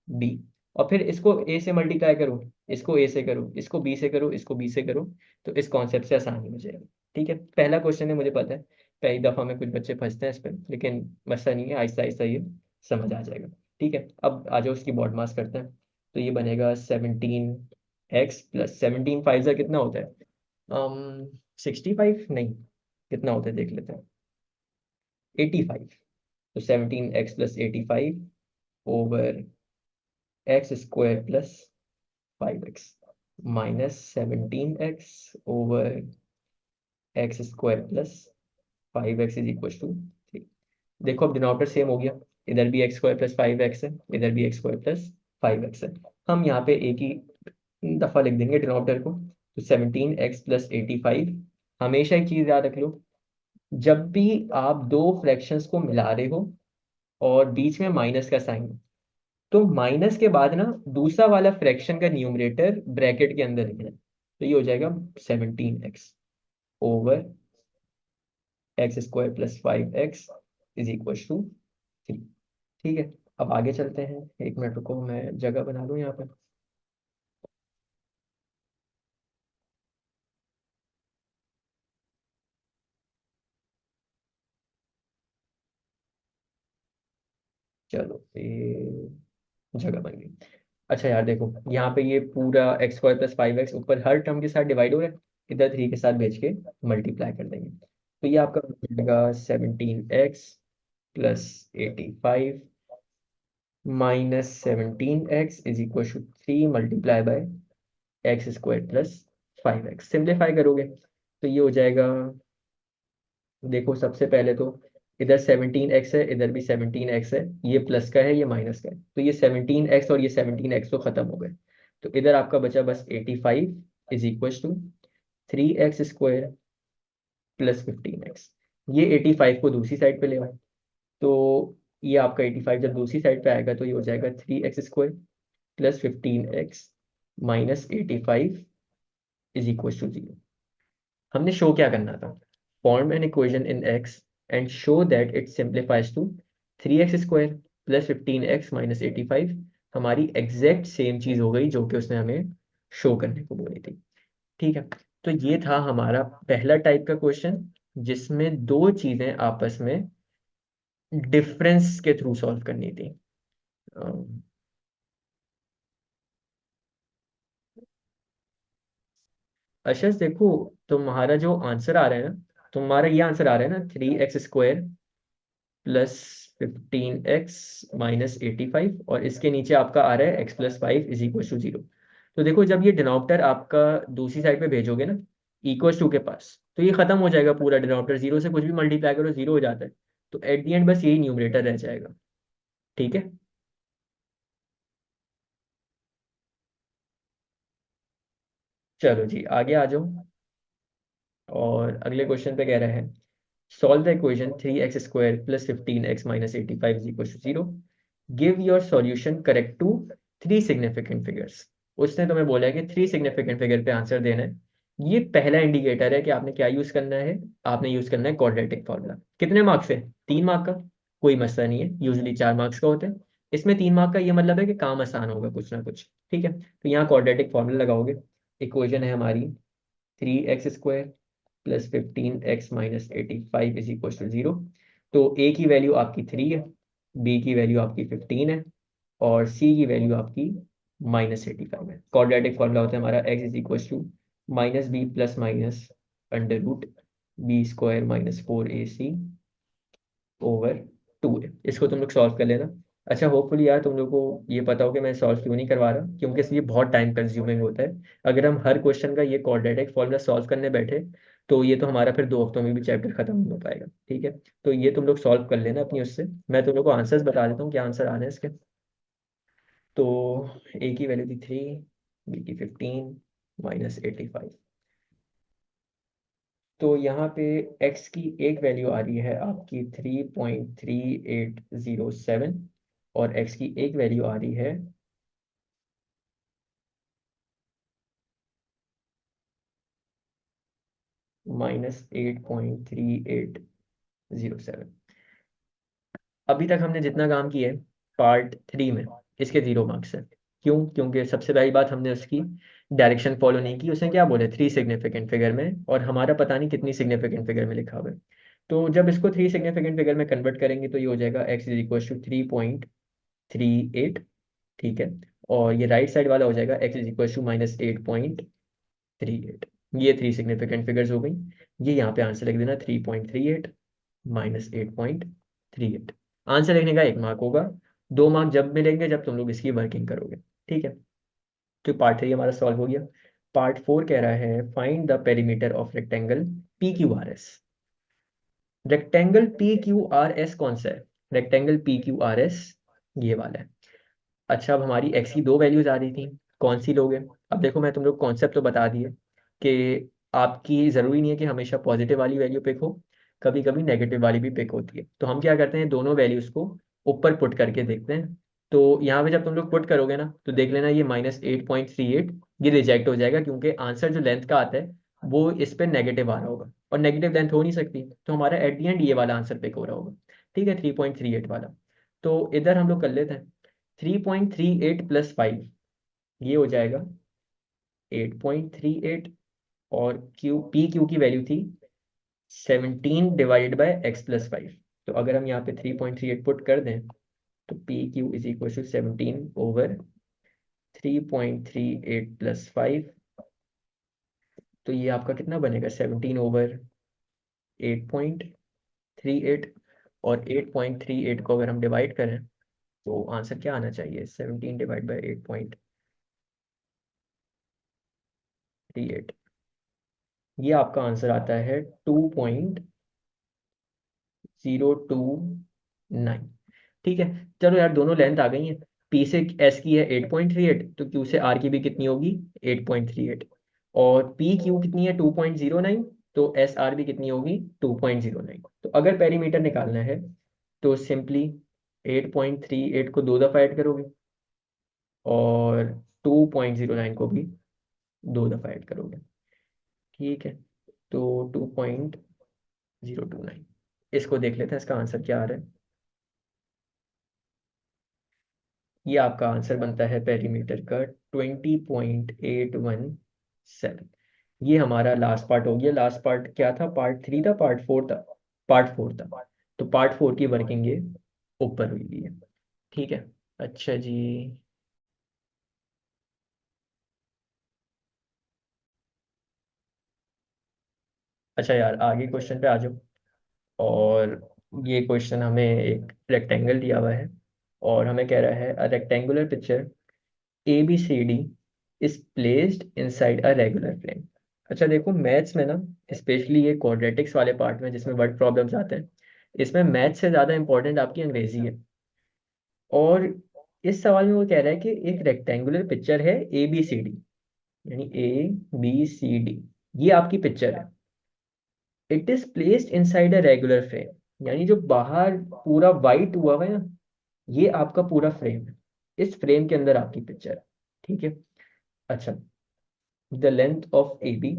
b, और फिर इसको a से मल्टीप्लाई करो, इसको a से करो, इसको b से करो, इसको b से करो। तो इस कॉन्सेप्ट से आसानी हो जाएगी। ठीक है, पहला क्वेश्चन है, मुझे पता है पहली दफा में कुछ बच्चे फंसते हैं इस पर, लेकिन मसला नहीं है, आहिस्ता आहिस्ता ये समझ आ जाएगा। ठीक है, अब आ जाओ उसकी बॉड मास करते हैं। तो ये बनेगा 17x+17 5 कितना होता है, 65 नहीं, कितना होता है देख लेते हैं, 85। तो 17x+85 over x² + 5x - 17x over x² + 5x = 3। देखो अब डिनोमिनेटर सेम हो गया, इधर भी x² + 5x है, इधर भी x² + 5x है। हम यहाँ पे एक ही दफा लिख देंगे डिनोमिनेटर को। तो 17x+85। हमेशा एक चीज याद रख लो, जब भी आप दो फ्रैक्शंस को मिला रहे हो और बीच में माइनस का साइन, तो माइनस के बाद ना दूसरा वाला फ्रैक्शन का न्यूमरेटर ब्रैकेट के अंदर लिखना है, तो ये हो जाएगा 17x/3 x² + 5x = 3। ठीक है, अब आगे चलते हैं। एक मिनट रुको, मैं जगह बना लूँ यहाँ पे। चलो ये जगह बन गई। अच्छा यार देखो, यहाँ पे ये पूरा x² + 5x ऊपर हर टर्म के साथ डिवाइड हो रहा है, इधर 3 के साथ भेज के मल्टीप्लाई कर देंगे, तो ये आपका मिलेगा 17x + 85 -17x = 3 × x² + 5x। Simplify करोगे तो ये हो जाएगा, देखो सबसे पहले तो इधर 17x है, इधर भी 17x है, ये प्लस का है ये माइनस का है, तो ये 17x और ये 17x तो खत्म हो गए। तो इधर आपका बचा बस 85 = 3x² + 15x। ये 85 को दूसरी साइड पे ले आए, तो ये आपका 85 जब दूसरी साइड पे आएगा तो ये हो जाएगा 3x² + 15x -85 = 0। हमने शो क्या करना था, form an equation in x and show that it simplifies to 3x² + 15x - 85। हमारी एग्जैक्ट सेम चीज हो गई जो कि उसने हमें शो करने को बोली थी। ठीक है, तो ये था हमारा पहला टाइप का क्वेश्चन, जिसमें दो चीजें आपस में डिफरेंस के थ्रू सॉल्व करनी थी। अम, अच्छा देखो, तुम्हारा जो आंसर आ रहा है ना, तुम्हारा ये आंसर आ रहा है ना, 3x² + 15x - 85, और इसके नीचे आपका आ रहा है x + 5 = 0। तो देखो जब ये डिनोमिनेटर आपका दूसरी साइड पे भेजोगे ना, इक्वल टू के पास, तो ये खत्म हो जाएगा पूरा डिनोमिनेटर, जीरो से कुछ भी मल्टीप्लाई करो जीरो हो जाता है, तो एट दी एंड बस यही न्यूमरेटर रह जाएगा। ठीक है, चलो जी आगे आ जाओ, और अगले क्वेश्चन पे कह रहे हैं, solve the equation 3x² + 15x - 85 = 0। Give your solution correct to 3 significant figures. उसने तुम्हें बोला है कि 3 सिग्निफिकेंट फिगर पे आंसर देना है। ये पहला इंडिकेटर है कि आपने क्या यूज करना है, आपने यूज करना है क्वाड्रेटिक फॉर्मूला। कितने मार्क्स से, 3 मार्क का, कोई मसला नहीं है, यूजली 4 मार्क्स का होता है, इसमें 3 मार्क का ये मतलब है कि काम आसान होगा कुछ ना कुछ। ठीक है, तो यहाँ क्वाड्रेटिक फॉर्मूला लगाओगे। इक्वेशन है हमारी 3x² + 15x - 85 = 0। तो ए की वैल्यू आपकी 3 है, बी की वैल्यू आपकी 15 है, और सी की वैल्यू आपकी -85 है। क्वाड्रेटिक फॉर्मूला होता है हमारा x = -b + -b² - 4ac/2a। इसको तुम लोग सॉल्व कर लेना। अच्छा होपफुली यार तुम लोग को ये पता हो कि मैं सॉल्व क्यों नहीं करवा रहा, क्योंकि ये बहुत टाइम कंज्यूमिंग होता है। अगर हम हर क्वेश्चन का ये क्वाड्रेटिक फॉर्मूला सॉल्व करने बैठे, तो ये तो हमारा फिर 2 हफ्तों में भी चैप्टर खत्म नहीं हो पाएगा। ठीक है, तो ये तुम लोग सॉल्व कर लेना अपनी उससे, मैं तुम लोग को आंसर्स बता देता हूँ क्या आंसर आ रहे हैं इसके। तो ए की वैल्यू थी 3, बी की 15 -85। तो यहाँ पे x की एक वैल्यू आ रही है आपकी 3.3807, और x की एक वैल्यू आ रही है -8.3807। अभी तक हमने जितना काम किया है पार्ट 3 में, इसके 0 मार्क्स है। क्यों? क्योंकि सबसे पहली बात हमने उसकी डायरेक्शन फॉलो नहीं की। उसने क्या बोले, 3 सिग्निफिकेंट फिगर में, और हमारा पता नहीं कितनी सिग्निफिकेंट फिगर में लिखा हुआ है। तो जब इसको 3 सिग्निफिकेंट फिगर में कन्वर्ट करेंगे तो ये हो जाएगा x = 3.38। ठीक है, और ये राइट साइड वाला हो जाएगा x = -8.38। ये 3 सिग्निफिकेंट फिगर्स हो गई। ये यहाँ पे आंसर लिख देना, 3.38 -8.38। आंसर लिखने का 1 मार्क होगा, 2 मार्क जब मिलेंगे जब तुम लोग इसकी वर्किंग करोगे। ठीक है, तो पार्ट 3 हमारा सॉल्व हो गया। पार्ट 4 कह रहा है, find the perimeter of rectangle P Q R S. Rectangle P Q R S कौन सा है? Rectangle P Q R S ये वाला है। अच्छा, अब हमारी एक्स की दो वैल्यूज आ रही थी, कौन सी लोगे? अब देखो मैं तुम लोग कॉन्सेप्ट तो बता दिए कि आपकी ज़रूरी नहीं है कि हमेशा पॉजिटिव वाली वैल्यू पिक हो, कभी कभी नेगेटिव वाली भी पिक होती है। तो हम क्या करते हैं, दोनों वैल्यूज को ऊपर पुट करके देखते हैं। तो यहाँ पे जब तुम लोग पुट करोगे ना तो देख लेना ये -8.38 ये रिजेक्ट हो जाएगा, क्योंकि आंसर जो लेंथ का आता है वो इस पे नेगेटिव आ रहा होगा, और नेगेटिव लेंथ हो नहीं सकती, तो हमारा एट दी एंड ये वाला आंसर पिक हो रहा होगा। ठीक है, 3.38 वाला। तो इधर हम लोग कर लेते हैं 3.38 + 5, ये हो जाएगा 8.38, और क्यू की वैल्यू थी 17/(x+5)। तो अगर हम यहाँ पे 3.38 पुट कर दें तो PQ इज इक्वल टू 17/3.38 + 5। तो ये आपका कितना बनेगा, 17/8.38। और 8.38 को अगर हम डिवाइड करें तो आंसर क्या आना चाहिए, 17/8.38। ये आपका आंसर आता है 2.029। ठीक है। चलो यार, दोनों लेंथ आ गई हैं। पी से एस की है 8.38, तो क्यू से आर की भी कितनी होगी, 8.38। और पी क्यू कितनी है 2.09, तो एस आर भी कितनी होगी 2.09। तो अगर पेरीमीटर निकालना है तो सिंपली 8.38 को 2 दफ़ा ऐड करोगे, और 2.09 को भी 2 दफ़ा ऐड करोगे। ठीक है, तो 2.029। इसको देख लेते हैं इसका आंसर क्या आ रहा है। ये आपका आंसर बनता है पेरीमीटर का 20.817। ये हमारा लास्ट पार्ट हो गया। लास्ट पार्ट क्या था, पार्ट 3 था, पार्ट 4 था, पार्ट 4 था। तो पार्ट 4 की वर्किंग ये ऊपर हुई हुई है। ठीक है। अच्छा जी। अच्छा यार, आगे क्वेश्चन पे आ जाओ। और ये क्वेश्चन हमें एक रेक्टेंगल दिया हुआ है, और हमें कह रहा है a rectangular picture ABCD is placed inside a regular frame. अच्छा देखो, मैथ्स में ना, स्पेशली ये क्वाड्रेटिक्स वाले पार्ट में जिसमें वर्ड प्रॉब्लम्स आते हैं, इसमें मैथ्स से ज़्यादा इंपॉर्टेंट आपकी अंग्रेजी है। और इस सवाल में वो कह रहा है कि एक रेक्टेंगुलर पिक्चर है ABCD, यानी ABCD, ये आपकी पिक्चर है। It is placed inside a regular frame, यानी जो बाहर पूरा वाइट हुआ हुआ है ना, ये आपका पूरा फ्रेम है। इस फ्रेम के अंदर आपकी पिक्चर है। ठीक है। अच्छा, the length of AB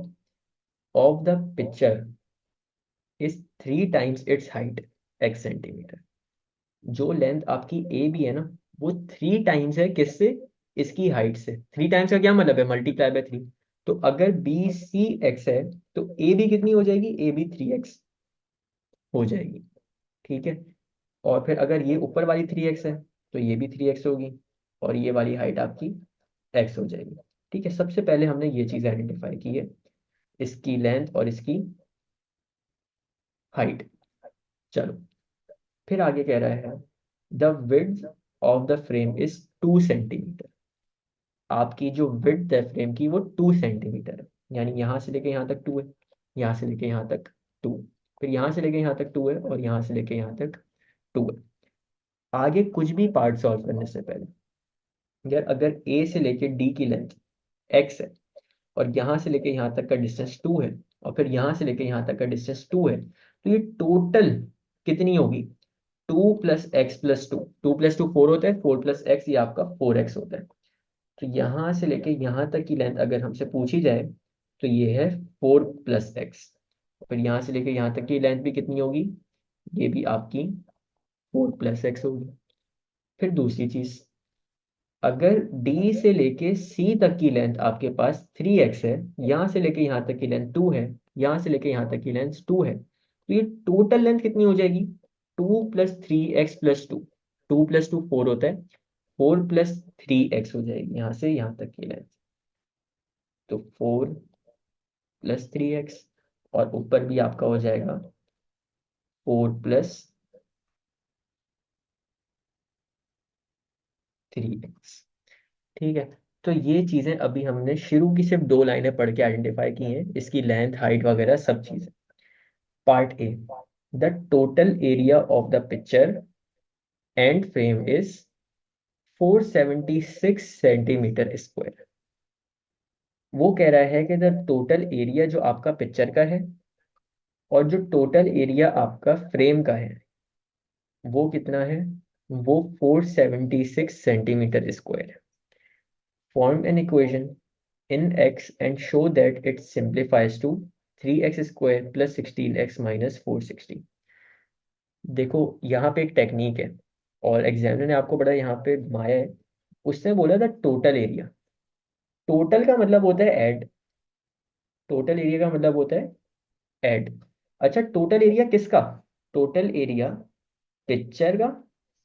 of the picture is 3 times its height, x centimetre. जो लेंथ आपकी ए बी है ना, वो 3 टाइम्स है किससे, इसकी हाइट से। 3 टाइम्स का क्या मतलब है, मल्टीप्लाई बाय 3। तो अगर BC x है तो ए बी कितनी हो जाएगी, ए बी 3x हो जाएगी। ठीक है। और फिर अगर ये ऊपर वाली 3x है तो ये भी 3x होगी, और ये वाली हाइट आपकी x हो जाएगी। ठीक है, सबसे पहले हमने ये चीज आइडेंटिफाई की है, इसकी लेंथ और इसकी हाइट। चलो, फिर आगे कह रहा है the width of the frame is 2 centimetre. आपकी जो विड्थ है फ्रेम की वो 2 सेंटीमीटर है, यानी यहाँ से लेके यहाँ तक 2 है, यहाँ से लेके यहाँ तक 2, फिर यहाँ से लेके यहाँ तक 2 है, और यहाँ से लेके यहाँ तक 2 है। आगे कुछ भी पार्ट सॉल्व करने से पहले, यार अगर ए से लेके डी की लेंथ x है, और यहाँ से लेके यहाँ तक का डिस्टेंस 2 है, और फिर यहाँ से लेके यहाँ तक का डिस्टेंस 2 है, तो ये टोटल कितनी होगी, 2 + x + 2। 2 + 2 4 होता है, 4 + x ये आपका 4x होता है। तो यहाँ से लेके यहाँ तक की लेंथ अगर हमसे पूछी जाए तो ये है 4 + x। फिर यहाँ से लेके यहाँ तक की लेंथ भी कितनी होगी, ये भी आपकी 4 + x होगी। फिर दूसरी चीज, अगर D से लेके C तक की लेंथ आपके पास 3x है, यहाँ से लेके यहाँ तक की लेंथ 2 है, यहाँ से लेके यहाँ तक की लेंथ 2 है, तो ये टोटल लेंथ कितनी हो जाएगी, 2 + 3x + 2। 2 + 2 4 होता है, 4 + 3x हो जाएगी यहाँ से यहाँ तक की लेंथ। तो 4 + 3x, और ऊपर भी आपका हो जाएगा 4 + 3x। ठीक है। तो ये चीजें अभी हमने शुरू की सिर्फ 2 लाइनें पढ़ के आइडेंटिफाई की हैं, इसकी लेंथ हाइट वगैरह सब चीजें। Part A, the total area of the picture and frame is 476 centimetre square. वो कह रहा है कि द टोटल एरिया जो आपका पिक्चर का है और जो टोटल एरिया आपका फ्रेम का है वो कितना है, वो 476 सेंटीमीटर स्क्वायर है। Form an equation in x and show that it simplifies to 3x square plus 16x minus 460। देखो यहाँ पे एक टेक्निक है, और एग्जामिनर ने आपको बड़ा यहाँ पे घुमाया है। उसने बोला था टोटल एरिया। टोटल का मतलब होता है ऐड। टोटल एरिया का मतलब होता है ऐड। अच्छा, टोटल एरिया किसका? टोटल एरिया पिक्चर का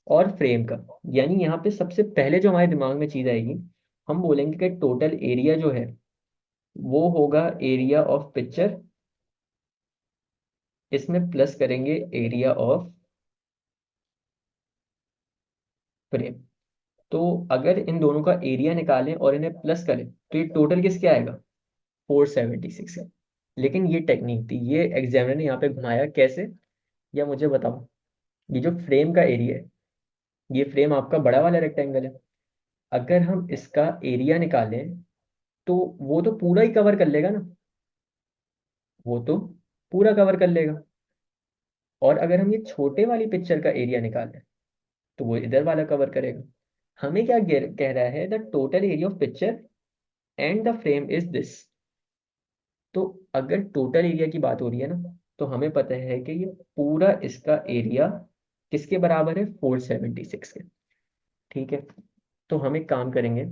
और फ्रेम का। यानी यहाँ पे सबसे पहले जो हमारे दिमाग में चीज आएगी, हम बोलेंगे कि टोटल एरिया जो है वो होगा एरिया ऑफ पिक्चर, इसमें प्लस करेंगे एरिया ऑफ फ्रेम। तो अगर इन दोनों का एरिया निकालें और इन्हें प्लस करें तो ये टोटल किसके आएगा? 476 है। लेकिन ये टेक्निक थी, ये एग्जामिनर ने यहाँ पे घुमाया कैसे, या मुझे बताओ। ये जो फ्रेम का एरिया है, ये फ्रेम आपका बड़ा वाला रेक्टेंगल है। अगर हम इसका एरिया निकालें तो वो तो पूरा ही कवर कर लेगा ना, वो तो पूरा कवर कर लेगा। और अगर हम ये छोटे वाली पिक्चर का एरिया निकालें तो वो इधर वाला कवर करेगा। हमें क्या कह रहा है, the total area of picture and the frame is this. तो अगर टोटल एरिया की बात हो रही है ना, तो हमें पता है कि ये पूरा इसका एरिया किसके बराबर है? 476 के। ठीक है, तो हम एक काम करेंगे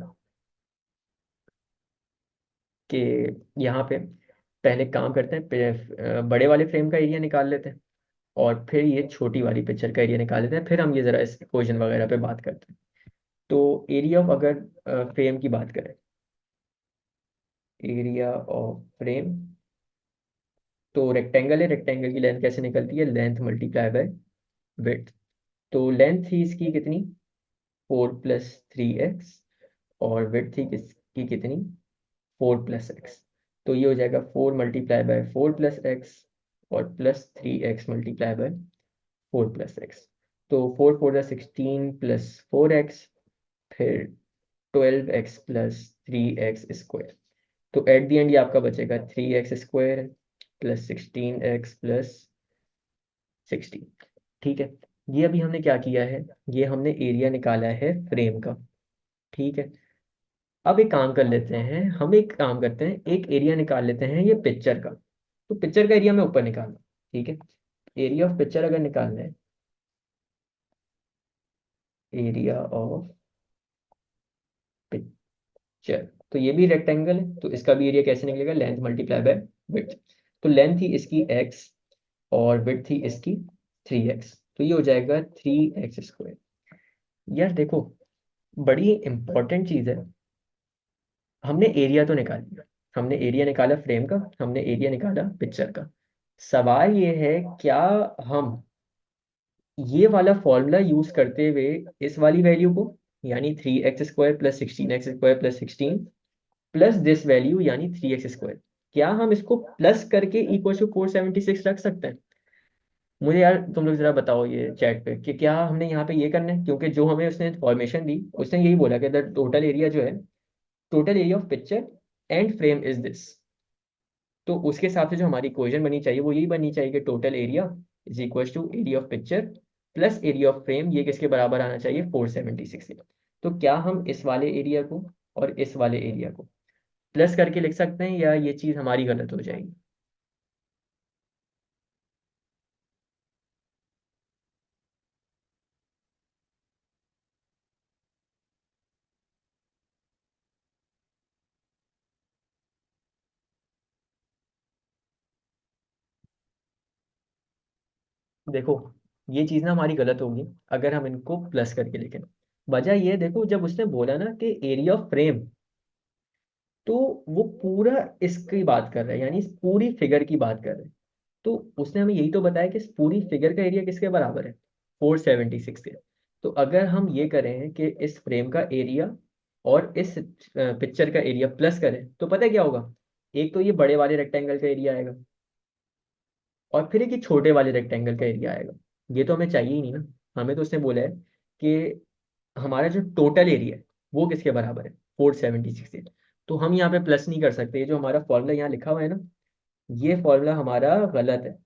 कि यहाँ पे पहले काम करते हैं, बड़े वाले फ्रेम का एरिया निकाल लेते हैं, और फिर ये छोटी वाली पिक्चर का एरिया निकाल लेते हैं, फिर हम ये जरा इस इक्वेशन वगैरह पे बात करते हैं। तो एरिया ऑफ, अगर फ्रेम की बात करें, एरिया ऑफ फ्रेम, तो रेक्टेंगल है, रेक्टेंगल की लेंथ कैसे निकलती है? Length multiply by width. तो लेंथ थी इसकी कितनी? 4 + 3x, और विड्थ थी किसकी कितनी? 4 + x। तो ये हो जाएगा 4 × 4 + x, और +3x मल्टीप्लाई बाय 4 + x। तो 4 × 4 = 16 + 4x, फिर 12x + 3x स्क्वायर। तो एट द एंड ये आपका बचेगा 3x² +16x + 16। ठीक है, ये अभी हमने क्या किया है, ये हमने एरिया निकाला है फ्रेम का। ठीक है, अब एक काम कर लेते हैं, हम एक काम करते हैं, एक एरिया निकाल लेते हैं ये पिक्चर का। तो पिक्चर का एरिया मैं ऊपर निकालना। ठीक है, एरिया ऑफ पिक्चर अगर निकालना है, एरिया ऑफ पिक्चर, तो ये भी रेक्टेंगल है, तो इसका भी एरिया कैसे निकलेगा? Length multiply by width. तो लेंथ थी इसकी x, और विड्थ थी इसकी 3x, तो ये हो जाएगा 3x²। यार देखो, बड़ी इंपॉर्टेंट चीज है। हमने एरिया तो निकाल लिया, हमने एरिया निकाला फ्रेम का, हमने एरिया निकाला पिक्चर का। सवाल ये है, क्या हम ये वाला फॉर्मूला यूज करते हुए इस वाली वैल्यू को, यानी 3x² +16x² + 16 plus this value यानी 3x², क्या हम इसको प्लस करके इक्वल टू 476 रख सकते हैं? मुझे यार तुम लोग जरा बताओ ये चैट पे कि क्या हमने यहाँ पे ये करना है, क्योंकि जो हमें उसने इंफॉर्मेशन दी उसने यही बोला कि द टोटल एरिया जो है, total area of picture and frame is this. तो उसके हिसाब से जो हमारी इक्वेशन बनी चाहिए वो यही बननी चाहिए कि total area is equal to area of picture plus area of frame, ये किसके बराबर आना चाहिए? 476 के। तो क्या हम इस वाले एरिया को और इस वाले एरिया को प्लस करके लिख सकते हैं, या ये चीज़ हमारी गलत हो जाएगी? देखो, ये चीज़ ना हमारी गलत होगी अगर हम इनको प्लस करके लिखें। वजह ये देखो, जब उसने बोला ना कि एरिया ऑफ फ्रेम, तो वो पूरा इसकी बात कर रहा है, यानी इस पूरी फिगर की बात कर रहा है। तो उसने हमें यही तो बताया कि इस पूरी फिगर का एरिया किसके बराबर है? 476 के। तो अगर हम ये करें कि इस फ्रेम का एरिया और इस पिक्चर का एरिया प्लस करें, तो पता है क्या होगा? एक तो ये बड़े वाले रेक्टेंगल का एरिया आएगा, और फिर एक ये छोटे वाले रेक्टेंगल का एरिया आएगा। ये तो हमें चाहिए ही नहीं ना। हमें तो उसने बोला है कि हमारा जो टोटल एरिया है वो किसके बराबर है? 476। तो हम यहाँ पे प्लस नहीं कर सकते, ये जो हमारा फॉर्मूला यहाँ लिखा हुआ है ना, ये फॉर्मूला हमारा गलत है।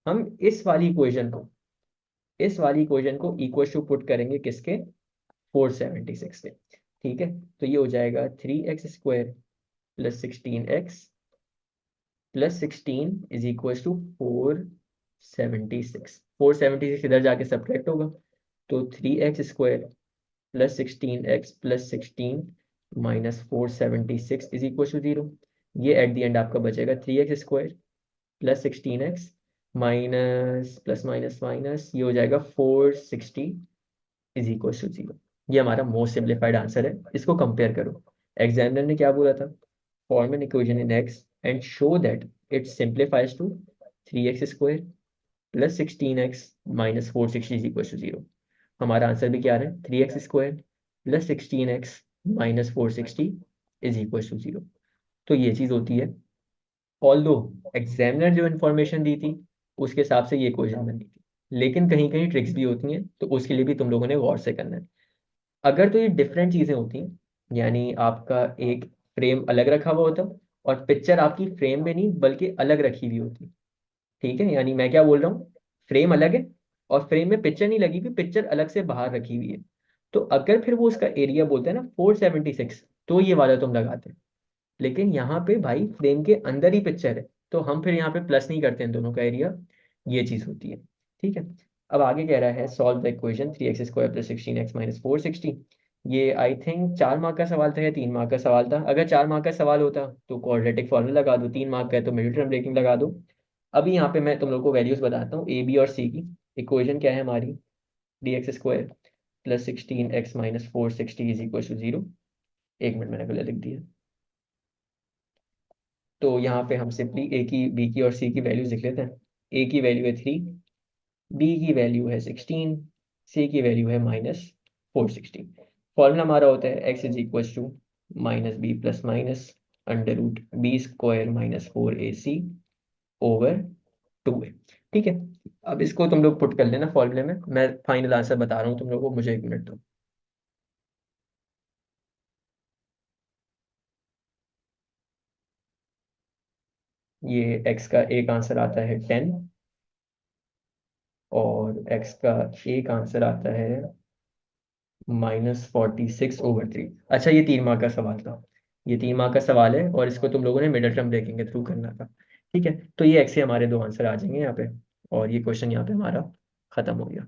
हम इस वाली इक्वेशन को इस वाली इक्वेशन को इक्वल टू पुट करेंगे किसके, 476 के। ठीक है, तो ये हो जाएगा 3x² plus 16x plus 16 is equal to 476। 476 इधर जाके सब्ट्रैक्ट होगा, तो 3x² plus 16x plus 16 minus 476 is equal to 0। ये एट द एंड आपका बचेगा 3x² plus 16x minus plus minus minus, ये हो जाएगा 460 इज इक्वल टू 0। ये हमारा मोस्ट सिंप्लीफाइड आंसर है। इसको कंपेयर करो, एग्जामिनर ने क्या बोला था, form an equation in x and show that it simplifies to 3x² plus 16x minus 460 is equal to 0। हमारा आंसर भी क्या है, 3x² plus 16x minus 460 is equal to 0। तो ये चीज़ होती है। ऑल्दो एग्जामिनर जो इन्फॉर्मेशन दी थी उसके हिसाब से ये क्वेश्चन बनी थी, लेकिन कहीं कहीं ट्रिक्स भी होती हैं, तो उसके लिए भी तुम लोगों ने गौर से करना है। अगर तो ये डिफरेंट चीज़ें होती हैं, यानी आपका एक फ्रेम अलग रखा हुआ होता और पिक्चर आपकी फ्रेम में नहीं बल्कि अलग रखी हुई होती। ठीक है, यानी मैं क्या बोल रहा हूँ, फ्रेम अलग है और फ्रेम में पिक्चर नहीं लगी हुई, पिक्चर अलग से बाहर रखी हुई है। तो अगर फिर वो उसका एरिया बोलते हैं ना 476, तो ये वाला तुम लगाते हैं। लेकिन यहाँ पे भाई फ्रेम के अंदर ही पिक्चर है, तो हम फिर यहाँ पे प्लस नहीं करते हैं दोनों का एरिया। ये चीज होती है। ठीक है, अब आगे कह रहा है solve the equation 3x² plus 16x minus 460। ये आई थिंक 4 मार्क का सवाल था या 3 मार्क का सवाल था। अगर 4 मार्क का सवाल होता तो क्वाड्रेटिक फॉर्मूला लगा दो, 3 मार्क का है तो मिडिल टर्म ब्रेकिंग लगा दो। अभी यहाँ पे मैं तुम लोग को वैल्यूज बताता हूँ ए बी और सी की। इक्वेशन क्या है हमारी, dx² plus 16x minus 460 is equal to 0। 1 minute मैंने पहले लिख दिया। तो यहाँ पे हम सिंपली ए की, बी की और सी की वैल्यूज लिख लेते हैं। ए की वैल्यू है 3, बी की वैल्यू है 16, सी की वैल्यू है माइनस 460। फॉर्मूला हमारा होता है x is equal to minus b plus minus under root b² minus 4ac over 2a। ठीक है, अब इसको तुम लोग पुट कर लेना फॉर्मूले में, मैं फाइनल आंसर बता रहा हूँ तुम लोगों को, मुझे 1 मिनट दो। ये एक्स का एक आंसर आता है 10 और एक्स का एक आंसर आता है -46/3। अच्छा, ये 3 मार्क का सवाल था। ये 3 मार्क का सवाल है और इसको तुम लोगों ने मिडिल टर्म ब्रेकिंग के थ्रू करना था। ठीक है, तो ये एक्स से हमारे 2 आंसर आ जाएंगे यहाँ पे, और ये क्वेश्चन यहाँ पे हमारा खत्म हो गया।